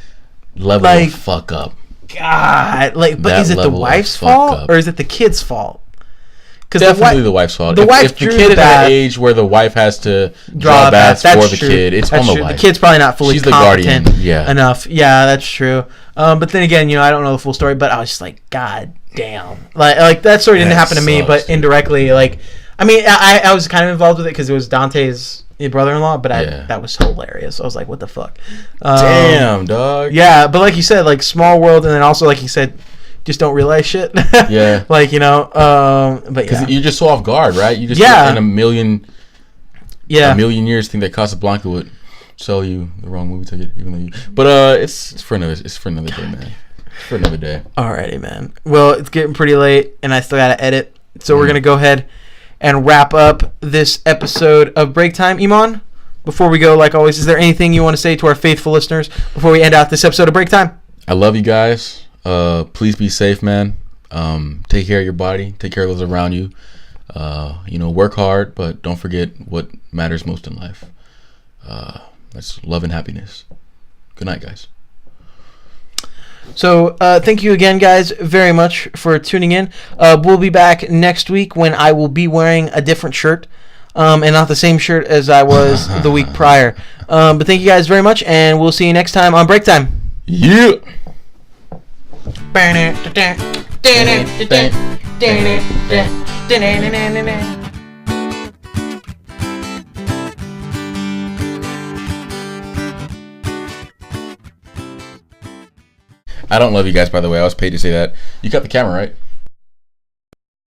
level of fuck up? God, like, but is it the wife's fault or is it the kid's fault? Definitely the wife's fault. The wife if the kid is at an age where the wife has to draw baths for the kid, it's on the wife. The kid's probably not fully competent enough. Yeah, that's true. But then again, I don't know the full story, but I was just like, God damn. Like that story didn't happen to me, but indirectly, like, I mean, I was kind of involved with it because it was Dante's brother-in-law, but that was hilarious. I was like, what the fuck? Damn, dog. Yeah, but like you said, like, small world, and then also, like you said, just don't realize shit. Yeah. Like, but because you're just so off guard, right? You just in a million years think that Casablanca would sell you the wrong movie ticket, even though you. But it's for another day, man. It's for another day. Alrighty, man. Well, it's getting pretty late, and I still gotta edit, so we're gonna go ahead and wrap up this episode of Break Time. Eman, before we go, like always, is there anything you want to say to our faithful listeners before we end out this episode of Break Time? I love you guys. Please be safe, man. Take care of your body. Take care of those around you. Work hard, but don't forget what matters most in life. That's love and happiness. Good night, guys. So thank you again, guys, very much for tuning in. We'll be back next week when I will be wearing a different shirt, and not the same shirt as I was the week prior. But thank you guys very much, and we'll see you next time on Break Time. Yeah. I don't love you guys, by the way. I was paid to say that. You got the camera, right?